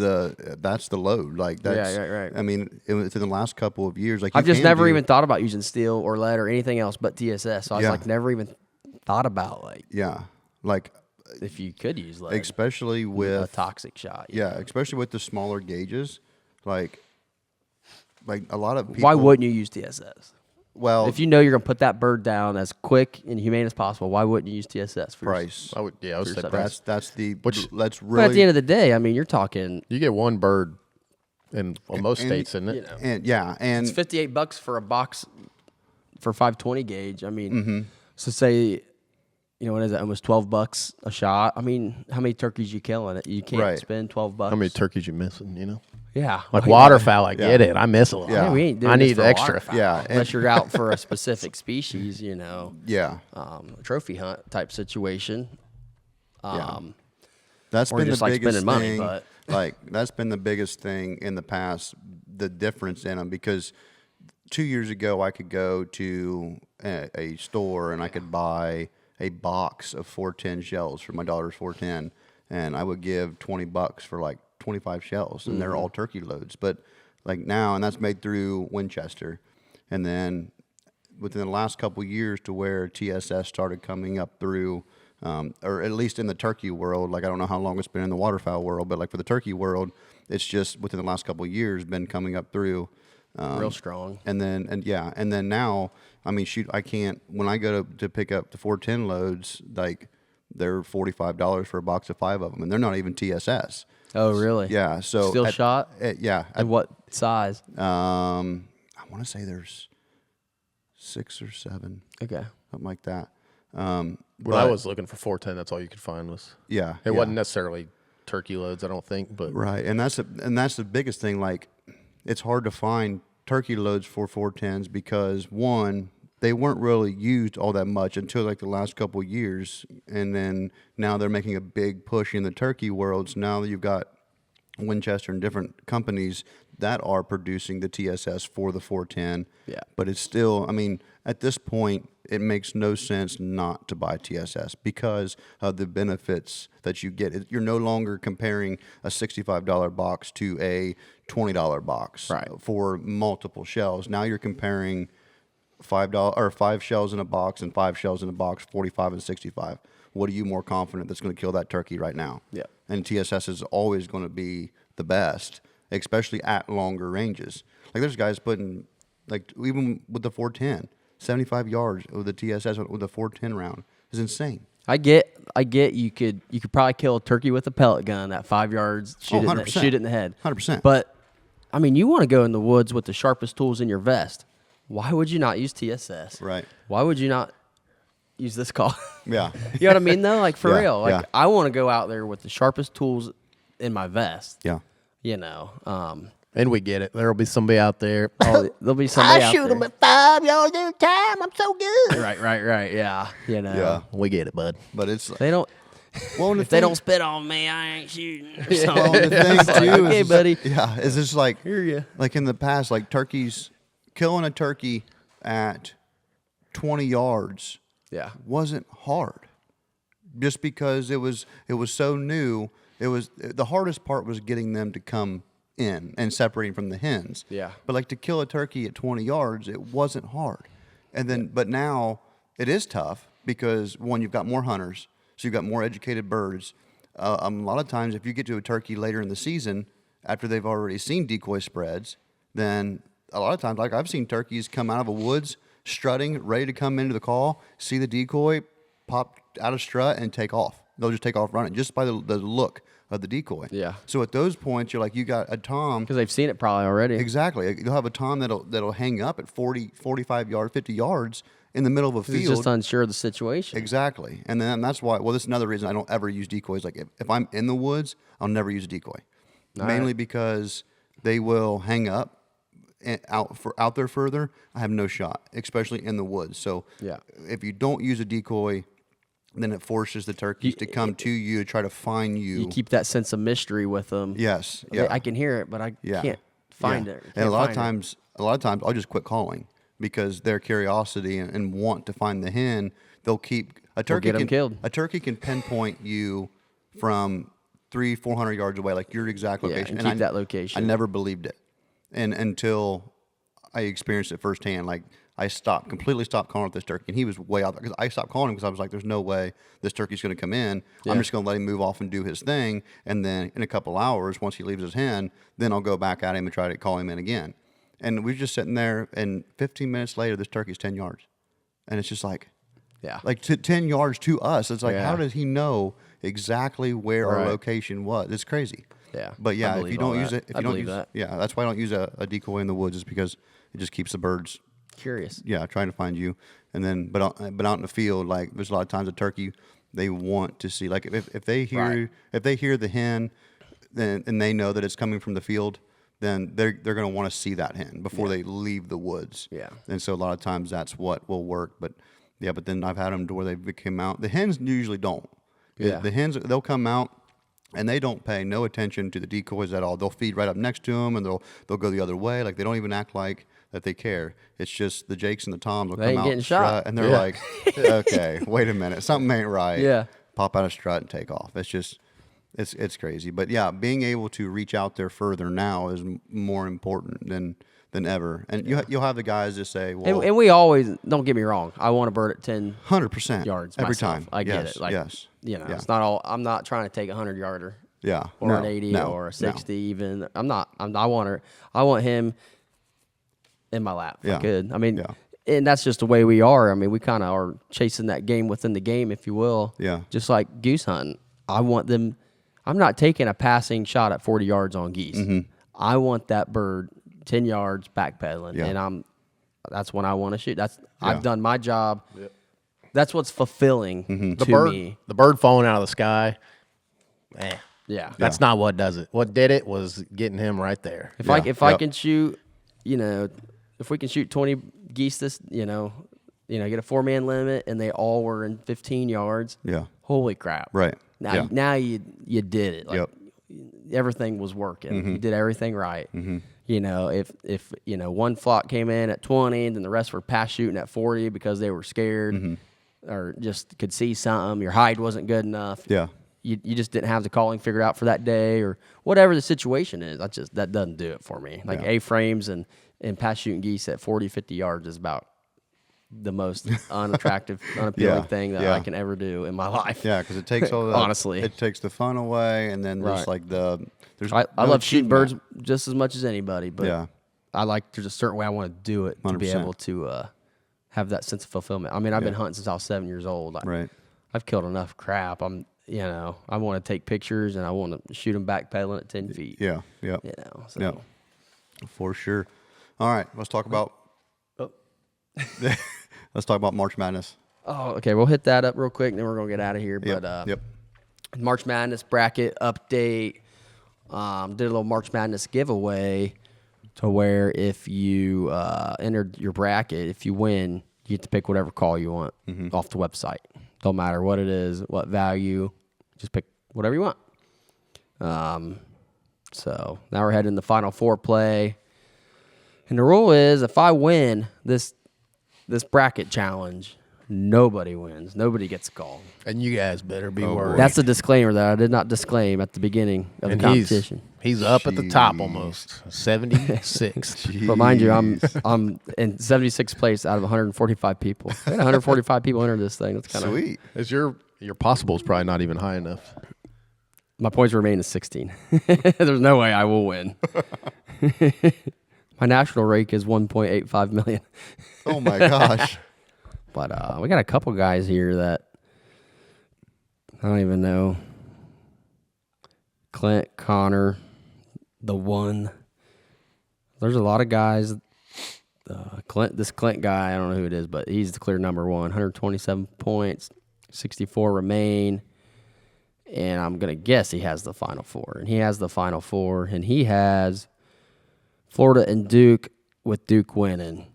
that's the load. Like, that's right. I mean, within the last couple of years, like, I've you just can never do- even thought about using steel or lead or anything else but TSS. So I was like, never even thought about like Yeah, like if you could use lead, especially a with toxic shot. yeah, especially with the smaller gauges, like a lot of people. Why wouldn't you use TSS? Well, If you know you're gonna put that bird down as quick and humane as possible, why wouldn't you use TSS for your- price. I would say yourself. price. That's the Which- that's But really at the end of the day, I mean, you're talking You get one bird in most and- states, isn't it? you know. and yeah, and it's $58 for a box for 520 gauge. I mean, Mm-hmm. so say, you know, what is that? Almost $12 a shot. I mean, how many turkeys you killing? It you can't Right. spend $12. How many turkeys you missing, you know? Yeah, Like well, waterfowl, I get it. I miss a lot. Yeah. we ain't doing I this need for extra. waterfowl, Yeah, unless you're out for a specific species, you know, yeah, a trophy hunt type situation. that's or been the just like biggest spending money, thing. but- Like that's been the biggest thing in the past. The difference in them, because 2 years ago I could go to a store and I could buy a box of 410 shells for my daughter's 410, and I would give $20 for like 25 shells, and they're all turkey loads. But like now, and that's made through Winchester, and then within the last couple of years to where TSS started coming up through, or at least in the turkey world. Like I don't know how long it's been in the waterfowl world, but like for the turkey world, it's just within the last couple of years been coming up through. Real strong. And then now, I mean, shoot, I can't, when I go to pick up the 410 loads, like they're $45 for a box of 5 of them, and they're not even TSS. Oh, really? Yeah. So Still shot? Yeah. And what size? I want to say there's 6 or 7, Okay. something like that. When but- I was looking for 410, that's all you could find was. Yeah. It yeah. wasn't necessarily turkey loads, I don't think, but Right, and that's the biggest thing. Like, it's hard to find turkey loads for 410s because one, they weren't really used all that much until like the last couple of years, and then now they're making a big push in the turkey world. So now you've got Winchester and different companies that are producing the TSS for the 410. Yeah. But it's still, I mean, at this point, it makes no sense not to buy TSS because of the benefits that you get. You're no longer comparing a $65 box to a $20 box Right. for multiple shells. Now you're comparing $5 or 5 shells in a box and 5 shells in a box, 45 and 65. What are you more confident that's going to kill that turkey right now? Yeah. And TSS is always going to be the best, especially at longer ranges. Like there's guys putting, like even with the 410, 75 yards with the TSS with a 410 round is insane. I get you could probably kill a turkey with a pellet gun at 5 yards, shoot it 100%. in the head. 100%. But I mean, you want to go in the woods with the sharpest tools in your vest. Why would you not use TSS? Right. Why would you not use this call? Yeah. You know what I mean though? Like for Yeah, real. Like yeah. I want to go out there with the sharpest tools in my vest. Yeah. You know. And we get it. There'll be somebody out there. Oh, there'll be somebody out shoot there. him at 5 yards every time. I'm so good. Right. Yeah, you know. Yeah, We get it, bud. but it's They don't. well, If they don't spit on me, I ain't shooting. So, well, the thing it's like, too okay, is, buddy. yeah, is just like Hear ya. like in the past, like turkeys killing a turkey at 20 yards Yeah. wasn't hard, just because it was so new. It was the hardest part was getting them to come in and separating from the hens. Yeah. But like to kill a turkey at 20 yards, it wasn't hard. And then, but now it is tough because one, you've got more hunters, so you've got more educated birds. A lot of times, if you get to a turkey later in the season, after they've already seen decoy spreads, then a lot of times, like I've seen turkeys come out of a woods strutting, ready to come into the call, see the decoy, pop out of strut, and take off. They'll just take off running just by the look of the decoy. Yeah. So at those points, you're like, you got a tom. Because they've seen it probably already. Exactly. You'll have a tom that'll hang up at 40, 45 yards, 50 yards in the middle of a He's field. just unsure of the situation. Exactly. And then that's why, well, this is another reason I don't ever use decoys. Like if I'm in the woods, I'll never use a decoy. Mainly because they will hang up and out there further. I have no shot, especially in the woods. So Yeah. if you don't use a decoy, then it forces the turkeys to come to you to try to find you. You keep that sense of mystery with them. Yes. Okay, Yeah. I can hear it, but I Yeah. can't find Yeah. it. And a lot of Can't times, I'll just quit calling because their curiosity and want to find the hen, they'll keep a turkey get 'em killed. A turkey can pinpoint you from 300-400 yards away, like your exact Yeah, location. and keep that location. I never believed it, and until I experienced it firsthand. Like I completely stopped calling with this turkey, and he was way out there because I stopped calling him because I was like, "There's no way this turkey's going to come in. I'm just going to let him move off and do his thing, and then in a couple hours, once he leaves his hen, then I'll go back at him and try to call him in again." And we were just sitting there, and 15 minutes later, this turkey's 10 yards, and it's just like, Yeah. like 10 yards to us. It's like, Yeah. how does he know exactly where our Right. location was? It's crazy. Yeah. But I yeah, if believe you all don't use that. it, if I you don't believe use, that. yeah, that's why I don't use a decoy in the woods, is because it just keeps the birds, Curious. yeah, trying to find you. And then, but out in the field, like there's a lot of times a turkey, they want to see, like if they hear Right. if they hear the hen, then and they know that it's coming from the field, then they're going to want to see that hen before they leave the woods. Yeah. And so a lot of times that's what will work. But yeah, but then I've had them to where they come out. The hens usually don't. Yeah. The hens, they'll come out and they don't pay no attention to the decoys at all. They'll feed right up next to them and they'll go the other way. Like they don't even act like that they care. It's just the Jakes and the Toms will They come ain't out getting strut, shot. and they're Yeah. like, okay, wait a minute, something ain't right. Yeah. Pop out a strut and take off. It's just, it's crazy. But yeah, being able to reach out there further now is more important than ever. And you'll have the guys that say, well, And we always, don't get me wrong, I want a bird at 10 100% yards every myself. time. I get Yes, it. Like, yes. you know, Yeah. it's not all, I'm not trying to take a 100-yarder Yeah. or No, an 80 no, or a no. 60 even. I want him in my lap if I Yeah. could. I mean, Yeah. and that's just the way we are. I mean, we kind of are chasing that game within the game, if you will. Yeah. Just like goose hunting. I want them, I'm not taking a passing shot at 40 yards on geese. Mm-hmm. I want that bird 10 yards backpedaling. Yeah. And that's when I want to shoot. Yeah. I've done my job. That's what's fulfilling Mm-hmm. to me. The bird falling out of the sky. Man, Yeah. that's not what does it. What did it was getting him right there. If Yeah. I Yep. can shoot, if we can shoot 20 geese get a 4-man limit and they all were in 15 yards. Yeah. Holy crap. Right. Now, Yeah. now you did it. Like Yep. everything was working. Mm-hmm. You did everything right. If one flock came in at 20 and then the rest were pass shooting at 40 because they were scared Mm-hmm. or just could see something, your hide wasn't good enough. Yeah. You just didn't have the calling figured out for that day or whatever the situation is. That doesn't do it for me. Like Yeah. A-frames and pass shooting geese at 40, 50 yards is about the most unattractive, unappealing Yeah. thing that Yeah. I can ever do in my life. Yeah, because it takes all that. Honestly. it takes the fun away, and then there's Right. like there's. I no love shooting birds achievement. just as much as anybody, but Yeah. I like there's a certain way I want to do it to be 100%. able to have that sense of fulfillment. I mean, I've been hunting since I was 7 years old. Right. I've killed enough crap. I want to take pictures and I want to shoot them backpedaling at 10 feet. Yeah. Yeah. So. Yeah. For sure. All right, let's talk about. Oh. Let's talk about March Madness. Oh, okay. We'll hit that up real quick, and then we're gonna get out of here. Yep. But Yep. March Madness bracket update. Did a little March Madness giveaway. to where if you entered your bracket, if you win, you get to pick whatever call you want off the website. Don't matter what it is, what value, just pick whatever you want. So now we're heading to Final Four play. And the rule is if I win this bracket challenge, nobody wins. Nobody gets a call. And you guys better be worried. That's a disclaimer that I did not disclaim at the beginning of the competition. He's up at the top almost, 76. But mind you, I'm in 76th place out of 145 people. We had 145 people enter this thing. That's kind of Sweet. Is your possible is probably not even high enough. My points remain at 16. There's no way I will win. My national rake is 1.85 million. Oh my gosh. But we got a couple guys here that I don't even know. Clint, Connor, the one. There's a lot of guys. This Clint guy, I don't know who it is, but he's the clear number one. 127 points, 64 remain. And I'm going to guess he has the Final Four. And he has the Final Four. And he has Florida and Duke, with Duke winning.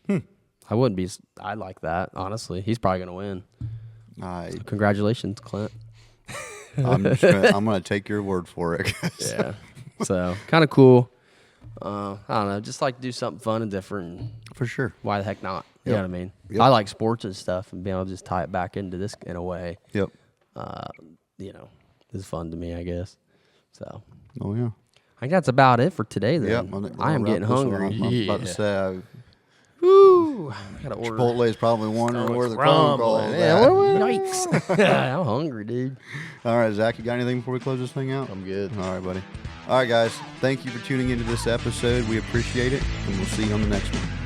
I wouldn't be. I like that, honestly. He's probably going to win. Congratulations, Clint. I'm going to take your word for it. Yeah. So, kind of cool. I don't know. Just like to do something fun and different. For sure. Why the heck not? You know what I mean? Yep. I like sports and stuff, and being able to just tie it back into this in a way. Yep. Is fun to me, I guess. So. Oh, yeah. I think that's about it for today, then. Yep. I am getting hungry. I'm about to say, Woo! I gotta order. Chipotle is probably wondering where the phone rumbling. call is Yeah, at. Yikes. I'm hungry, dude. All right, Zach, you got anything before we close this thing out? I'm good. All right, buddy. All right, guys. Thank you for tuning into this episode. We appreciate it, and we'll see you on the next one.